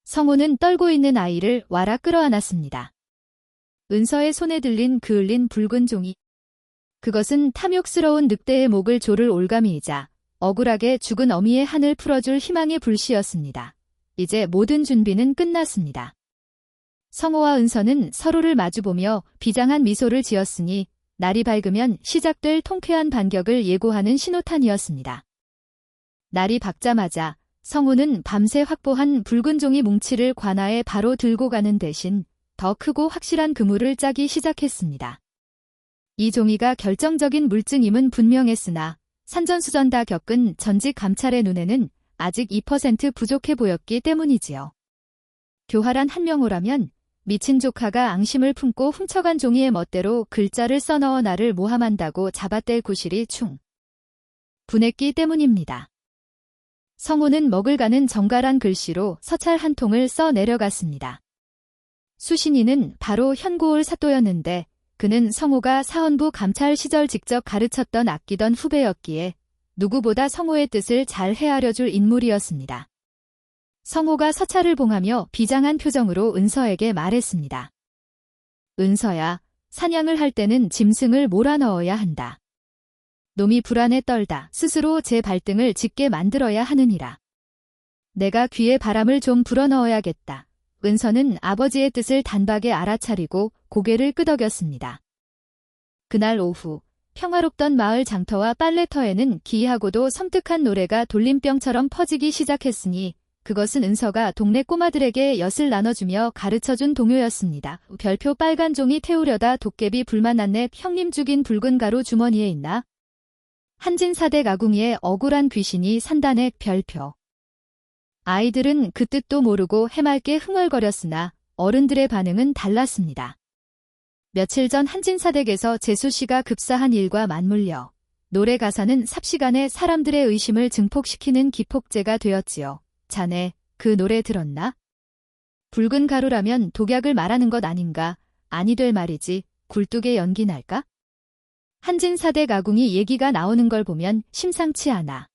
성호는 떨고 있는 아이를 와라 끌어안았습니다. 은서의 손에 들린 그을린 붉은 종이. 그것은 탐욕스러운 늑대의 목을 조를 올가미이자 억울하게 죽은 어미의 한을 풀어줄 희망의 불씨였습니다. 이제 모든 준비는 끝났습니다. 성호와 은서는 서로를 마주보며 비장한 미소를 지었으니 날이 밝으면 시작될 통쾌한 반격을 예고하는 신호탄이었습니다. 날이 밝자마자 성호는 밤새 확보한 붉은 종이 뭉치를 관아에 바로 들고 가는 대신 더 크고 확실한 그물을 짜기 시작했습니다. 이 종이가 결정적인 물증임은 분명했으나 산전수전 다 겪은 전직 감찰의 눈에는 아직 2% 부족해 보였기 때문이지요. 교활한 한명호라면 미친 조카가 앙심을 품고 훔쳐간 종이의 멋대로 글자를 써넣어 나를 모함한다고 잡아댈 구실이 분했기 때문입니다. 성호는 먹을 가는 정갈한 글씨로 서찰 한 통을 써 내려갔습니다. 수신이는 바로 현고을 사또였는데 그는 성호가 사헌부 감찰 시절 직접 가르쳤던 아끼던 후배였기에 누구보다 성호의 뜻을 잘 헤아려줄 인물이었습니다. 성호가 서찰을 봉하며 비장한 표정으로 은서에게 말했습니다. 은서야, 사냥을 할 때는 짐승을 몰아넣어야 한다. 놈이 불안에 떨다 스스로 제 발등을 짚게 만들어야 하느니라. 내가 귀에 바람을 좀 불어넣어야겠다. 은서는 아버지의 뜻을 단박에 알아차리고 고개를 끄덕였습니다. 그날 오후 평화롭던 마을 장터와 빨래터에는 기이하고도 섬뜩한 노래가 돌림병처럼 퍼지기 시작했으니 그것은 은서가 동네 꼬마들에게 엿을 나눠주며 가르쳐준 동요였습니다. 별표 빨간 종이 태우려다 도깨비 불만 났네. 형님 죽인 붉은 가루 주머니에 있나? 한진사댁 아궁이에 억울한 귀신이 산다네. 별표. 아이들은 그 뜻도 모르고 해맑게 흥얼거렸으나 어른들의 반응은 달랐습니다. 며칠 전 한진사댁에서 재수씨가 급사한 일과 맞물려 노래 가사는 삽시간에 사람들의 의심을 증폭시키는 기폭제가 되었지요. 자네, 그 노래 들었나? 붉은 가루라면 독약을 말하는 것 아닌가? 아니 될 말이지. 굴뚝에 연기 날까? 한진사댁 아궁이 얘기가 나오는 걸 보면 심상치 않아.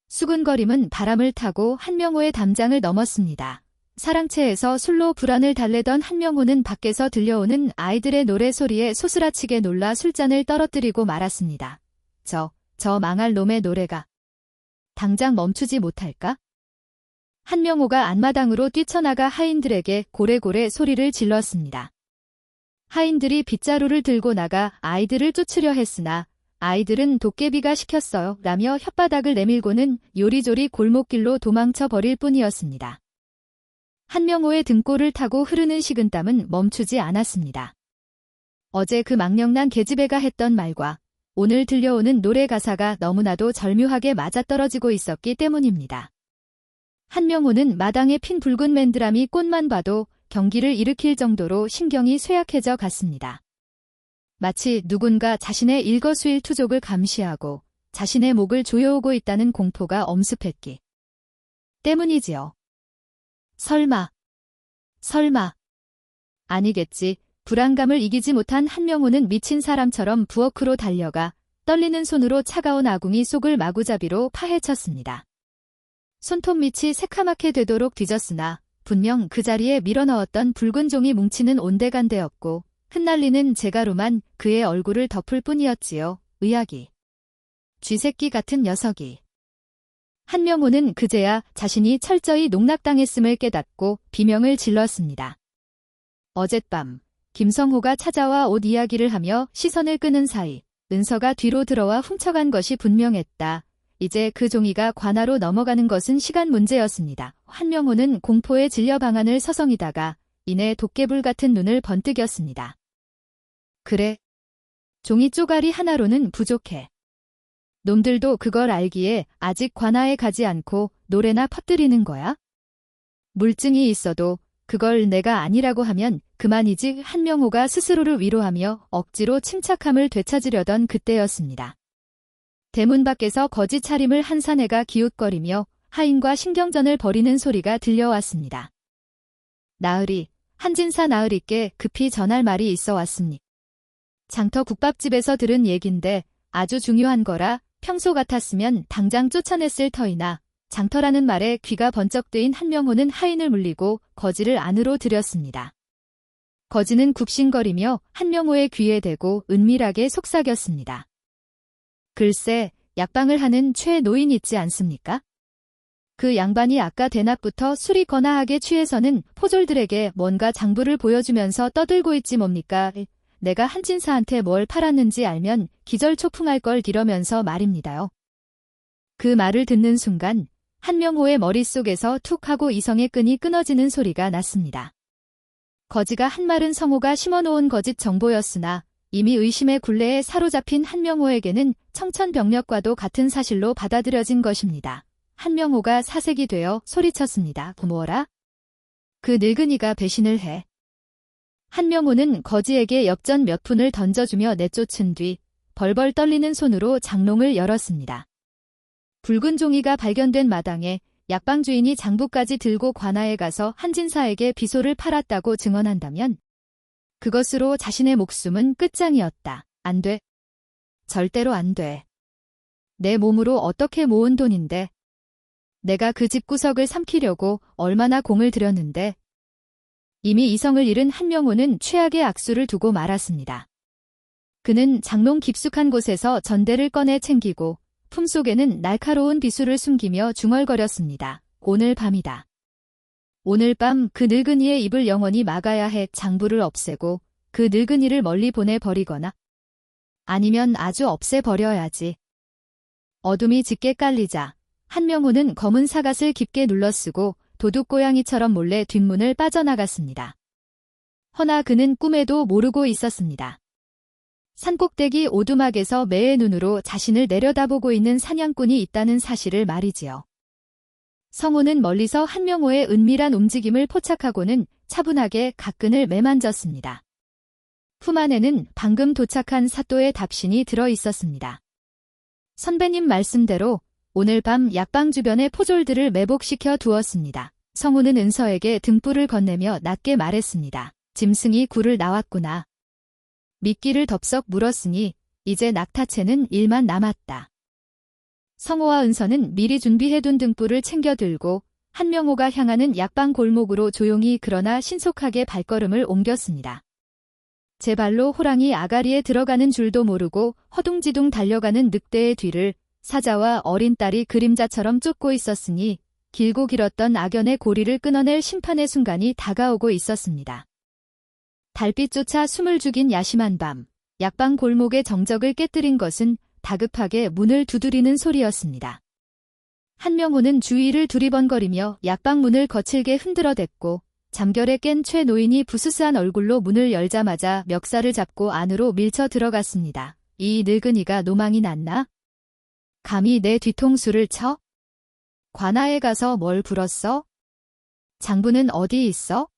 수근거림은 바람을 타고 한명호의 담장을 넘었습니다. 사랑채에서 술로 불안을 달래던 한명호는 밖에서 들려오는 아이들의 노래소리에 소스라치게 놀라 술잔을 떨어뜨리고 말았습니다. 저 망할 놈의 노래가 당장 멈추지 못할까? 한명호가 안마당으로 뛰쳐나가 하인들에게 고래고래 소리를 질렀습니다. 하인들이 빗자루를 들고 나가 아이들을 쫓으려 했으나 아이들은 도깨비가 시켰어요 라며 혓바닥을 내밀고는 요리조리 골목길로 도망쳐 버릴 뿐이었습니다. 한명호의 등골을 타고 흐르는 식은땀은 멈추지 않았습니다. 어제 그 망령난 계집애가 했던 말과 오늘 들려오는 노래 가사가 너무나도 절묘하게 맞아떨어지고 있었기 때문입니다. 한명호는 마당에 핀 붉은 맨드라미 꽃만 봐도 경기를 일으킬 정도로 신경이 쇠약해져 갔습니다. 마치 누군가 자신의 일거수일투족을 감시하고 자신의 목을 조여오고 있다는 공포가 엄습했기 때문이지요. 설마. 아니겠지. 불안감을 이기지 못한 한명호는 미친 사람처럼 부엌으로 달려가 떨리는 손으로 차가운 아궁이 속을 마구잡이로 파헤쳤습니다. 손톱 밑이 새카맣게 되도록 뒤졌으나 분명 그 자리에 밀어넣었던 붉은 종이 뭉치는 온데간데없고 흩날리는 재가루만 그의 얼굴을 덮을 뿐이었지요. 의학이. 쥐새끼 같은 녀석이. 한명호는 그제야 자신이 철저히 농락당했음을 깨닫고 비명을 질렀습니다. 어젯밤 김성호가 찾아와 옷 이야기를 하며 시선을 끄는 사이 은서가 뒤로 들어와 훔쳐간 것이 분명했다. 이제 그 종이가 관아로 넘어가는 것은 시간 문제였습니다. 한명호는 공포에 질려 방안을 서성이다가 이내 도깨불 같은 눈을 번뜩였습니다. 그래. 종이 쪼가리 하나로는 부족해. 놈들도 그걸 알기에 아직 관아에 가지 않고 노래나 퍼뜨리는 거야? 물증이 있어도 그걸 내가 아니라고 하면 그만이지. 한명호가 스스로를 위로하며 억지로 침착함을 되찾으려던 그때였습니다. 대문 밖에서 거지 차림을 한 사내가 기웃거리며 하인과 신경전을 벌이는 소리가 들려왔습니다. 나으리, 한진사 나으리께 급히 전할 말이 있어 왔습니다. 장터 국밥집에서 들은 얘긴데 아주 중요한 거라 평소 같았으면 당장 쫓아냈을 터이나 장터라는 말에 귀가 번쩍 뜨인 한명호는 하인을 물리고 거지를 안으로 들였습니다. 거지는 굽신거리며 한명호의 귀에 대고 은밀하게 속삭였습니다. 글쎄, 약방을 하는 최 노인 있지 않습니까? 그 양반이 아까 대낮부터 술이 거나하게 취해서는 포졸들에게 뭔가 장부를 보여주면서 떠들고 있지 뭡니까? 내가 한진사한테 뭘 팔았는지 알면 기절초풍할 걸 이러면서 말입니다요. 그 말을 듣는 순간 한명호의 머릿속에서 툭 하고 이성의 끈이 끊어지는 소리가 났습니다. 거지가 한 말은 성호가 심어놓은 거짓 정보였으나 이미 의심의 굴레에 사로잡힌 한명호에게는 청천벽력과도 같은 사실로 받아들여진 것입니다. 한명호가 사색이 되어 소리쳤습니다. 뭐라? 그 늙은이가 배신을 해. 한명호는 거지에게 엽전 몇 푼을 던져주며 내쫓은 뒤 벌벌 떨리는 손으로 장롱을 열었습니다. 붉은 종이가 발견된 마당에 약방 주인이 장부까지 들고 관아에 가서 한진사에게 비소를 팔았다고 증언한다면 그것으로 자신의 목숨은 끝장이었다. 안 돼. 절대로 안 돼. 내 몸으로 어떻게 모은 돈인데. 내가 그 집구석을 삼키려고 얼마나 공을 들였는데. 이미 이성을 잃은 한명호는 최악의 악수를 두고 말았습니다. 그는 장롱 깊숙한 곳에서 전대를 꺼내 챙기고 품속에는 날카로운 비수를 숨기며 중얼거렸습니다. 오늘 밤이다. 오늘 밤 그 늙은이의 입을 영원히 막아야 해. 장부를 없애고 그 늙은이를 멀리 보내버리거나 아니면 아주 없애버려야지. 어둠이 짙게 깔리자 한명호는 검은 사갓을 깊게 눌러쓰고 도둑고양이처럼 몰래 뒷문을 빠져나갔습니다. 허나 그는 꿈에도 모르고 있었습니다. 산꼭대기 오두막에서 매의 눈으로 자신을 내려다보고 있는 사냥꾼이 있다는 사실을 말이지요. 성호는 멀리서 한명호의 은밀한 움직임을 포착하고는 차분하게 가끈을 매만졌습니다. 품 안에는 방금 도착한 사또의 답신이 들어 있었습니다. 선배님 말씀대로 오늘 밤 약방 주변의 포졸들을 매복시켜 두었습니다. 성호는 은서에게 등불을 건네며 낮게 말했습니다. 짐승이 굴을 나왔구나. 미끼를 덥석 물었으니 이제 낙타채는 일만 남았다. 성호와 은서는 미리 준비해둔 등불을 챙겨 들고 한명호가 향하는 약방 골목으로 조용히 그러나 신속하게 발걸음을 옮겼습니다. 제 발로 호랑이 아가리에 들어가는 줄도 모르고 허둥지둥 달려가는 늑대의 뒤를 사자와 어린 딸이 그림자처럼 쫓고 있었으니 길고 길었던 악연의 고리를 끊어낼 심판의 순간이 다가오고 있었습니다. 달빛조차 숨을 죽인 야심한 밤, 약방 골목의 정적을 깨뜨린 것은 다급하게 문을 두드리는 소리였습니다. 한명호는 주위를 두리번거리며 약방 문을 거칠게 흔들어댔고 잠결에 깬 최 노인이 부스스한 얼굴로 문을 열자마자 멱살을 잡고 안으로 밀쳐 들어갔습니다. 이 늙은이가 노망이 났나? 감히 내 뒤통수를 쳐? 관아에 가서 뭘 불었어? 장부는 어디 있어?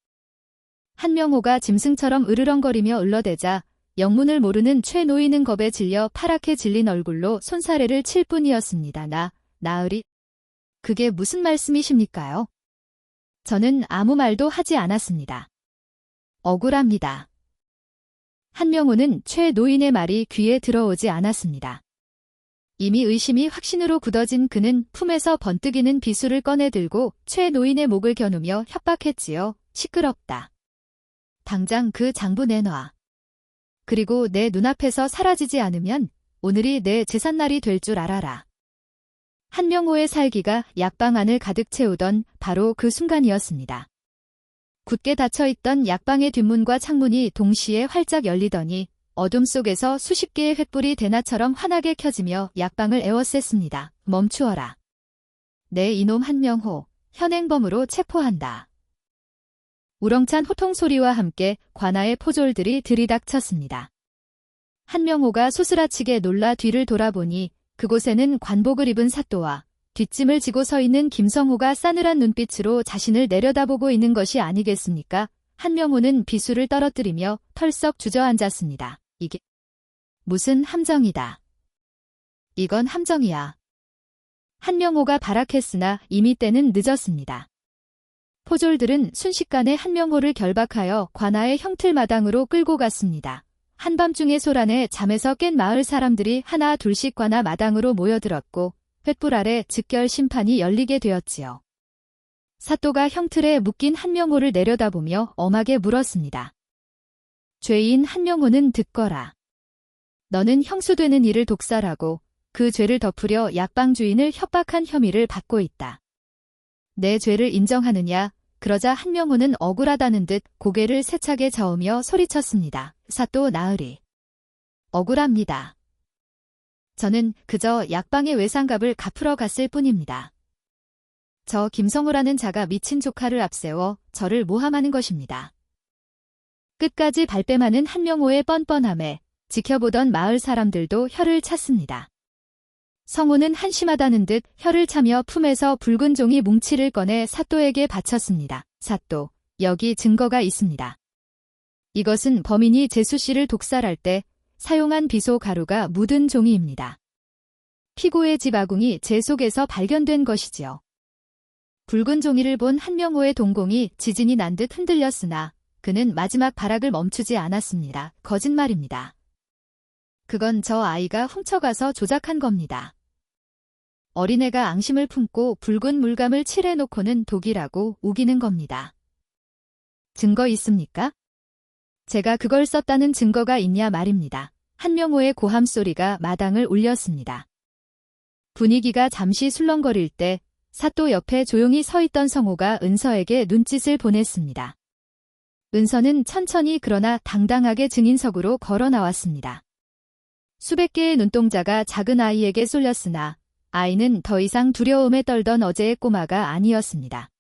한명호가 짐승처럼 으르렁거리며 을러대자 영문을 모르는 최 노인은 겁에 질려 파랗게 질린 얼굴로 손사래를 칠 뿐이었습니다. 나으리. 그게 무슨 말씀이십니까요? 저는 아무 말도 하지 않았습니다. 억울합니다. 한명호는 최 노인의 말이 귀에 들어오지 않았습니다. 이미 의심이 확신으로 굳어진 그는 품에서 번뜩이는 비수를 꺼내들고 최 노인의 목을 겨누며 협박했지요. 시끄럽다. 당장 그 장부 내놔. 그리고 내 눈앞에서 사라지지 않으면 오늘이 내 제삿날이 될 줄 알아라. 한명호의 살기가 약방 안을 가득 채우던 바로 그 순간이었습니다. 굳게 닫혀있던 약방의 뒷문과 창문이 동시에 활짝 열리더니 어둠 속에서 수십 개의 횃불이 대낮처럼 환하게 켜지며 약방을 에워쌌습니다. 멈추어라. 내 이놈 한명호, 현행범으로 체포한다. 우렁찬 호통 소리와 함께 관아의 포졸들이 들이닥쳤습니다. 한명호가 소스라치게 놀라 뒤를 돌아보니 그곳에는 관복을 입은 사또와 뒷짐을 지고 서 있는 김성호가 싸늘한 눈빛으로 자신을 내려다보고 있는 것이 아니겠습니까? 한명호는 비수를 떨어뜨리며 털썩 주저앉았습니다. 이게 무슨 함정이다. 이건 함정이야. 한명호가 발악했으나 이미 때는 늦었습니다. 포졸들은 순식간에 한명호를 결박하여 관아의 형틀마당으로 끌고 갔습니다. 한밤중의 소란에 잠에서 깬 마을 사람들이 하나 둘씩 관아 마당으로 모여들었고 횃불 아래 즉결 심판이 열리게 되었지요. 사또가 형틀에 묶인 한명호를 내려다보며 엄하게 물었습니다. 죄인 한명호는 듣거라. 너는 형수되는 이를 독살하고 그 죄를 덮으려 약방 주인을 협박한 혐의를 받고 있다. 내 죄를 인정하느냐? 그러자 한명호는 억울하다는 듯 고개를 세차게 저으며 소리쳤습니다. 사또 나으리. 억울합니다. 저는 그저 약방의 외상값을 갚으러 갔을 뿐입니다. 저 김성호라는 자가 미친 조카를 앞세워 저를 모함하는 것입니다. 끝까지 발뺌하는 한명호의 뻔뻔함에 지켜보던 마을 사람들도 혀를 찼습니다. 성호는 한심하다는 듯 혀를 차며 품에서 붉은 종이 뭉치를 꺼내 사또에게 바쳤습니다. 사또, 여기 증거가 있습니다. 이것은 범인이 재수 씨를 독살할 때 사용한 비소 가루가 묻은 종이입니다. 피고의 집 아궁이 제 속에서 발견된 것이지요. 붉은 종이를 본 한명호의 동공이 지진이 난 듯 흔들렸으나 그는 마지막 발악을 멈추지 않았습니다. 거짓말입니다. 그건 저 아이가 훔쳐가서 조작한 겁니다. 어린애가 앙심을 품고 붉은 물감을 칠해놓고는 독이라고 우기는 겁니다. 증거 있습니까? 제가 그걸 썼다는 증거가 있냐 말입니다. 한명호의 고함 소리가 마당을 울렸습니다. 분위기가 잠시 술렁거릴 때 사또 옆에 조용히 서 있던 성호가 은서에게 눈짓을 보냈습니다. 은서는 천천히 그러나 당당하게 증인석으로 걸어 나왔습니다. 수백 개의 눈동자가 작은 아이에게 쏠렸으나 아이는 더 이상 두려움에 떨던 어제의 꼬마가 아니었습니다.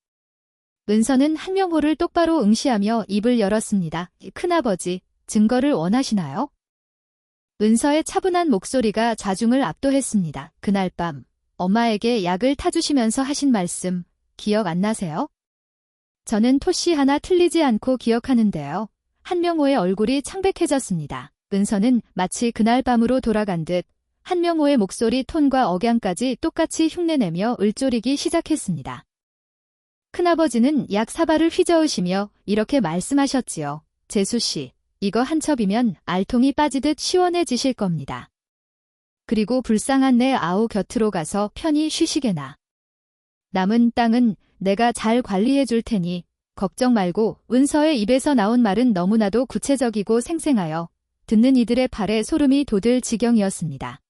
은서는 한명호를 똑바로 응시하며 입을 열었습니다. 큰아버지, 증거를 원하시나요? 은서의 차분한 목소리가 좌중을 압도했습니다. 그날 밤 엄마에게 약을 타주시면서 하신 말씀 기억 안 나세요? 저는 토씨 하나 틀리지 않고 기억하는데요. 한명호의 얼굴이 창백해졌습니다. 은서는 마치 그날 밤으로 돌아간 듯 한명호의 목소리 톤과 억양까지 똑같이 흉내내며 을조리기 시작했습니다. 큰아버지는 약 사발을 휘저으시며 이렇게 말씀하셨지요. 재수씨, 이거 한 첩이면 알통이 빠지듯 시원해지실 겁니다. 그리고 불쌍한 내 아우 곁으로 가서 편히 쉬시게나. 남은 땅은 내가 잘 관리해 줄 테니 걱정 말고. 은서의 입에서 나온 말은 너무나도 구체적이고 생생하여 듣는 이들의 발에 소름이 돋을 지경이었습니다.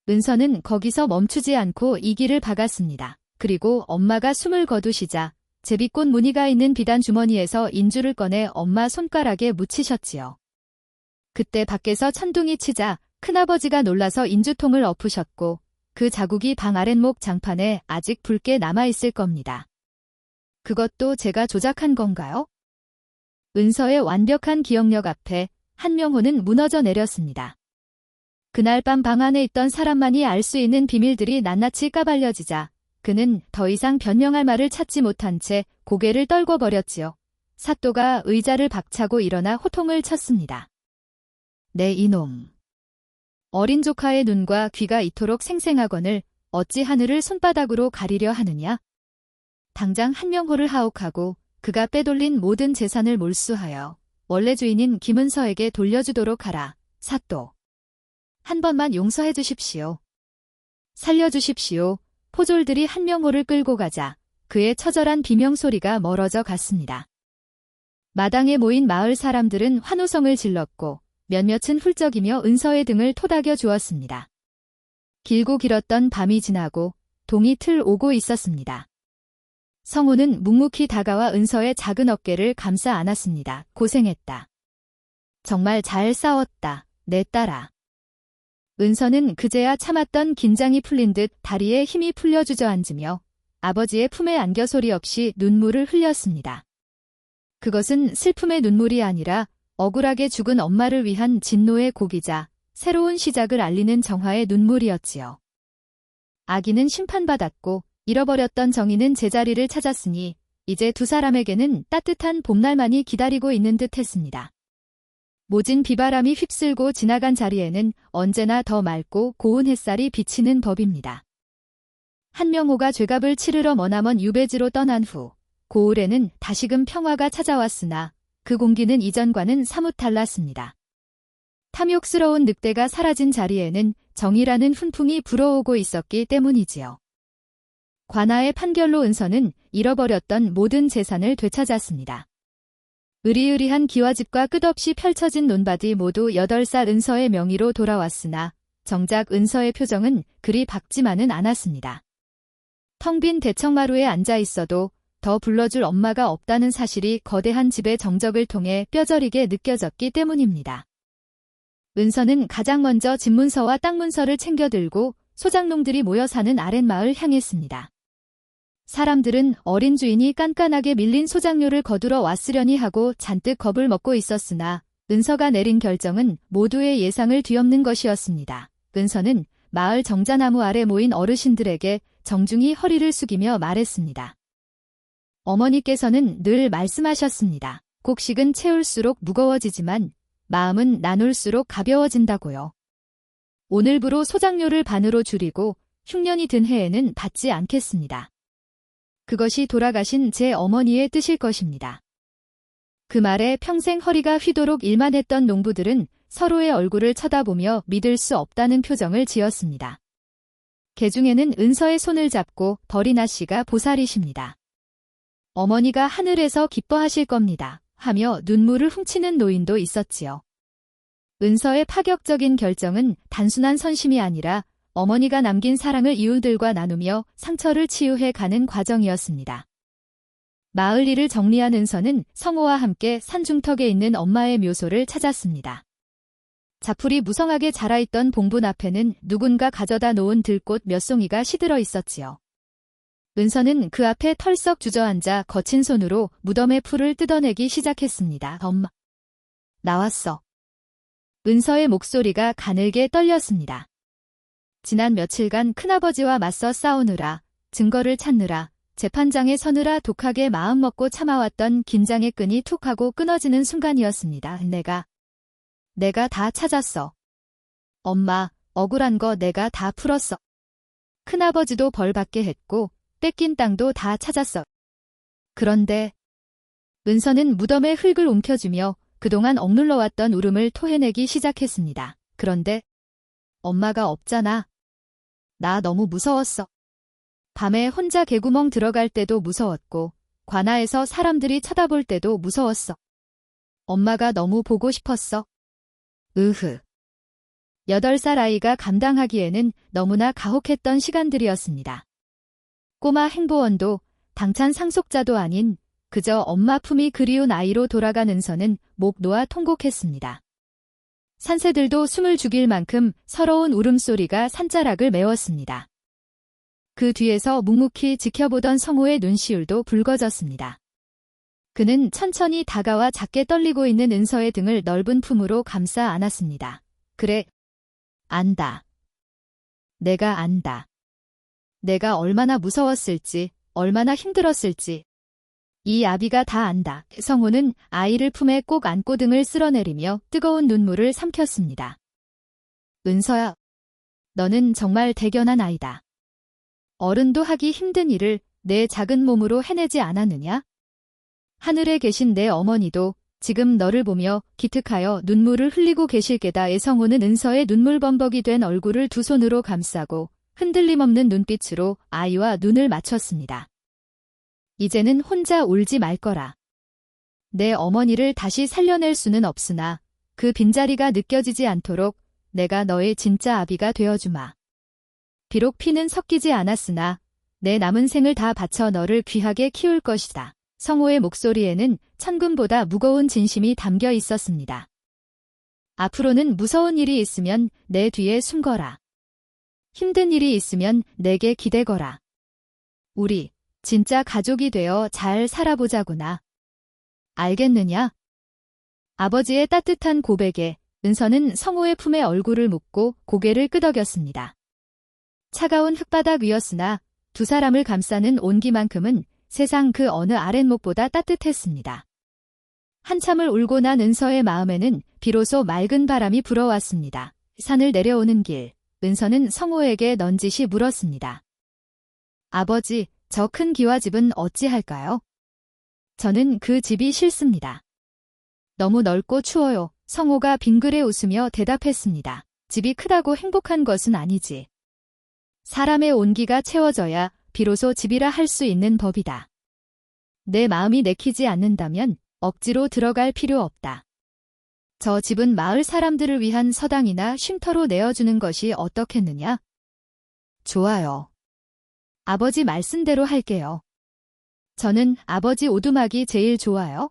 은서는 거기서 멈추지 않고 이 길을 박았습니다. 그리고 엄마가 숨을 거두시자 제비꽃 무늬가 있는 비단 주머니에서 인주를 꺼내 엄마 손가락에 묻히셨지요. 그때 밖에서 천둥이 치자 큰아버지가 놀라서 인주통을 엎으셨고 그 자국이 방 아랫목 장판에 아직 붉게 남아있을 겁니다. 그것도 제가 조작한 건가요? 은서의 완벽한 기억력 앞에 한명호는 무너져 내렸습니다. 그날 밤 방 안에 있던 사람만이 알 수 있는 비밀들이 낱낱이 까발려지자 그는 더 이상 변명할 말을 찾지 못한 채 고개를 떨궈버렸지요. 사또가 의자를 박차고 일어나 호통을 쳤습니다. 내 이놈. 어린 조카의 눈과 귀가 이토록 생생하거늘 어찌 하늘을 손바닥으로 가리려 하느냐? 당장 한명호를 하옥하고 그가 빼돌린 모든 재산을 몰수하여 원래 주인인 김은서에게 돌려주도록 하라. 사또. 한 번만 용서해 주십시오. 살려주십시오. 포졸들이 한명호를 끌고 가자 그의 처절한 비명소리가 멀어져 갔습니다. 마당에 모인 마을 사람들은 환호성을 질렀고 몇몇은 훌쩍이며 은서의 등을 토닥여 주었습니다. 길고 길었던 밤이 지나고 동이 틀 오고 있었습니다. 성호는 묵묵히 다가와 은서의 작은 어깨를 감싸 안았습니다. 고생했다. 정말 잘 싸웠다, 내 딸아. 은서는 그제야 참았던 긴장이 풀린 듯 다리에 힘이 풀려 주저앉으며 아버지의 품에 안겨 소리 없이 눈물을 흘렸습니다. 그것은 슬픔의 눈물이 아니라 억울하게 죽은 엄마를 위한 진노의 곡이자 새로운 시작을 알리는 정화의 눈물이었지요. 아기는 심판받았고 잃어버렸던 정의는 제자리를 찾았으니 이제 두 사람에게는 따뜻한 봄날만이 기다리고 있는 듯 했습니다. 모진 비바람이 휩쓸고 지나간 자리에는 언제나 더 맑고 고운 햇살이 비치는 법입니다. 한명호가 죄값을 치르러 머나먼 유배지로 떠난 후 고을에는 다시금 평화가 찾아왔으나 그 공기는 이전과는 사뭇 달랐습니다. 탐욕스러운 늑대가 사라진 자리에는 정의라는 훈풍이 불어오고 있었기 때문이지요. 관아의 판결로 은서는 잃어버렸던 모든 재산을 되찾았습니다. 으리으리한 기와집과 끝없이 펼쳐진 논밭이 모두 8살 은서의 명의로 돌아왔으나 정작 은서의 표정은 그리 밝지만은 않았습니다. 텅 빈 대청마루에 앉아 있어도 더 불러줄 엄마가 없다는 사실이 거대한 집의 정적을 통해 뼈저리게 느껴졌기 때문입니다. 은서는 가장 먼저 집문서와 땅문서를 챙겨들고 소장농들이 모여 사는 아랫마을 향했습니다. 사람들은 어린 주인이 깐깐하게 밀린 소장료를 거두러 왔으려니 하고 잔뜩 겁을 먹고 있었으나 은서가 내린 결정은 모두의 예상을 뒤엎는 것이었습니다. 은서는 마을 정자나무 아래 모인 어르신들에게 정중히 허리를 숙이며 말했습니다. 어머니께서는 늘 말씀하셨습니다. 곡식은 채울수록 무거워지지만 마음은 나눌수록 가벼워진다고요. 오늘부로 소장료를 반으로 줄이고 흉년이 든 해에는 받지 않겠습니다. 그것이 돌아가신 제 어머니의 뜻일 것입니다. 그 말에 평생 허리가 휘도록 일만 했던 농부들은 서로의 얼굴을 쳐다보며 믿을 수 없다는 표정을 지었습니다. 개중에는 은서의 손을 잡고 버리나 씨가 보살이십니다. 어머니가 하늘에서 기뻐하실 겁니다. 하며 눈물을 훔치는 노인도 있었지요. 은서의 파격적인 결정은 단순한 선심이 아니라 어머니가 남긴 사랑을 이웃들과 나누며 상처를 치유해 가는 과정이었습니다. 마을 일을 정리한 은서는 성호와 함께 산중턱에 있는 엄마의 묘소를 찾았습니다. 자풀이 무성하게 자라있던 봉분 앞에는 누군가 가져다 놓은 들꽃 몇 송이가 시들어 있었지요. 은서는 그 앞에 털썩 주저앉아 거친 손으로 무덤의 풀을 뜯어내기 시작했습니다. 엄마. 나왔어. 은서의 목소리가 가늘게 떨렸습니다. 지난 며칠간 큰아버지와 맞서 싸우느라, 증거를 찾느라, 재판장에 서느라 독하게 마음먹고 참아왔던 긴장의 끈이 툭 하고 끊어지는 순간이었습니다. 내가 다 찾았어. 엄마, 억울한 거 내가 다 풀었어. 큰아버지도 벌 받게 했고 뺏긴 땅도 다 찾았어. 그런데 은서는 무덤의 흙을 움켜쥐며 그동안 억눌러왔던 울음을 토해내기 시작했습니다. 그런데 엄마가 없잖아. 나 너무 무서웠어. 밤에 혼자 개구멍 들어갈 때도 무서웠고 관아에서 사람들이 쳐다볼 때도 무서웠어. 엄마가 너무 보고 싶었어. 8살 아이가 감당하기에는 너무나 가혹했던 시간들이었습니다. 꼬마 행보원도 당찬 상속자도 아닌 그저 엄마 품이 그리운 아이로 돌아간 은서는 목 놓아 통곡했습니다. 산새들도 숨을 죽일 만큼 서러운 울음소리가 산자락을 메웠습니다. 그 뒤에서 묵묵히 지켜보던 성호의 눈시울도 붉어졌습니다. 그는 천천히 다가와 작게 떨리고 있는 은서의 등을 넓은 품으로 감싸 안았습니다. 그래, 안다. 내가 안다. 내가 얼마나 무서웠을지, 얼마나 힘들었을지. 이 아비가 다 안다. 성호는 아이를 품에 꼭 안고 등을 쓸어내리며 뜨거운 눈물을 삼켰습니다. 은서야, 너는 정말 대견한 아이다. 어른도 하기 힘든 일을 내 작은 몸으로 해내지 않았느냐? 하늘에 계신 내 어머니도 지금 너를 보며 기특하여 눈물을 흘리고 계실 게다. 성호는 은서의 눈물범벅이 된 얼굴을 두 손으로 감싸고 흔들림 없는 눈빛으로 아이와 눈을 맞췄습니다. 이제는 혼자 울지 말 거라. 내 어머니를 다시 살려낼 수는 없으나 그 빈자리가 느껴지지 않도록 내가 너의 진짜 아비가 되어주마. 비록 피는 섞이지 않았으나 내 남은 생을 다 바쳐 너를 귀하게 키울 것이다. 성호의 목소리에는 천금보다 무거운 진심이 담겨 있었습니다. 앞으로는 무서운 일이 있으면 내 뒤에 숨거라. 힘든 일이 있으면 내게 기대거라. 우리 진짜 가족이 되어 잘 살아보자구나. 알겠느냐? 아버지의 따뜻한 고백에 은서는 성호의 품에 얼굴을 묻고 고개를 끄덕였습니다. 차가운 흙바닥 위였으나 두 사람을 감싸는 온기만큼은 세상 그 어느 아랫목보다 따뜻했습니다. 한참을 울고 난 은서의 마음에는 비로소 맑은 바람이 불어왔습니다. 산을 내려오는 길, 은서는 성호에게 넌지시 물었습니다. 아버지, 저 큰 기와집은 어찌할까요? 저는 그 집이 싫습니다. 너무 넓고 추워요. 성호가 빙그레 웃으며 대답했습니다. 집이 크다고 행복한 것은 아니지. 사람의 온기가 채워져야 비로소 집이라 할 수 있는 법이다. 내 마음이 내키지 않는다면 억지로 들어갈 필요 없다. 저 집은 마을 사람들을 위한 서당이나 쉼터로 내어주는 것이 어떻겠느냐? 좋아요. 아버지 말씀대로 할게요. 저는 아버지 오두막이 제일 좋아요.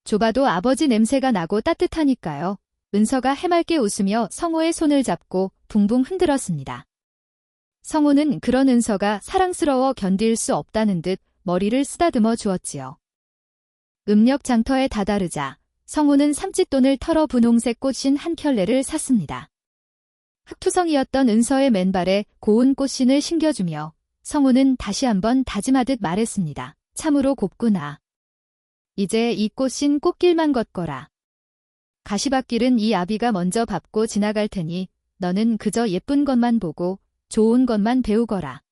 좁아도 아버지 냄새가 나고 따뜻하니까요. 은서가 해맑게 웃으며 성호의 손을 잡고 붕붕 흔들었습니다. 성호는 그런 은서가 사랑스러워 견딜 수 없다는 듯 머리를 쓰다듬어 주었지요. 음력 장터에 다다르자 성호는 삼짓돈을 털어 분홍색 꽃신 한 켤레를 샀습니다. 흙투성이었던 은서의 맨발에 고운 꽃신을 신겨주며 성호는 다시 한번 다짐하듯 말했습니다. 참으로 곱구나. 이제 이 꽃신 꽃길만 걷거라. 가시밭길은 이 아비가 먼저 밟고 지나갈 테니 너는 그저 예쁜 것만 보고 좋은 것만 배우거라.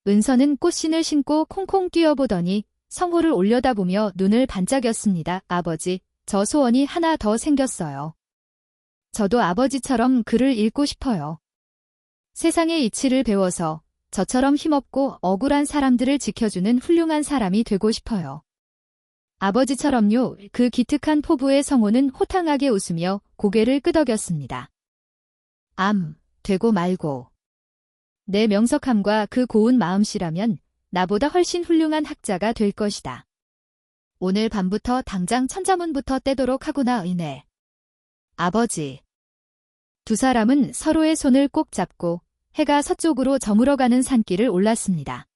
은서는 꽃신을 신고 콩콩 뛰어보더니 성호를 올려다보며 눈을 반짝였습니다. 아버지, 저 소원이 하나 더 생겼어요. 저도 아버지처럼 글을 읽고 싶어요. 세상의 이치를 배워서 저처럼 힘없고 억울한 사람들을 지켜주는 훌륭한 사람이 되고 싶어요. 아버지처럼요. 그 기특한 포부의 성호는 호탕하게 웃으며 고개를 끄덕였습니다. 되고 말고. 내 명석함과 그 고운 마음씨라면 나보다 훨씬 훌륭한 학자가 될 것이다. 오늘 밤부터 당장 천자문부터 떼도록 하구나 의네. 아버지. 두 사람은 서로의 손을 꼭 잡고 해가 서쪽으로 저물어가는 산길을 올랐습니다.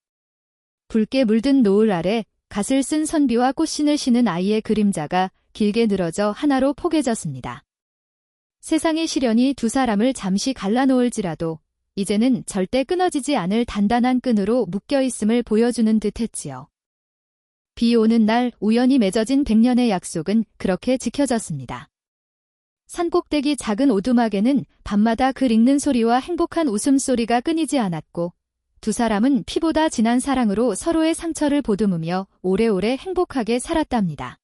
붉게 물든 노을 아래 갓을 쓴 선비와 꽃신을 신은 아이의 그림자가 길게 늘어져 하나로 포개졌습니다. 세상의 시련이 두 사람을 잠시 갈라놓을지라도 이제는 절대 끊어지지 않을 단단한 끈으로 묶여있음을 보여주는 듯했지요. 비 오는 날 우연히 맺어진 100년의 약속은 그렇게 지켜졌습니다. 산꼭대기 작은 오두막에는 밤마다 글 읽는 소리와 행복한 웃음소리가 끊이지 않았고 두 사람은 피보다 진한 사랑으로 서로의 상처를 보듬으며 오래오래 행복하게 살았답니다.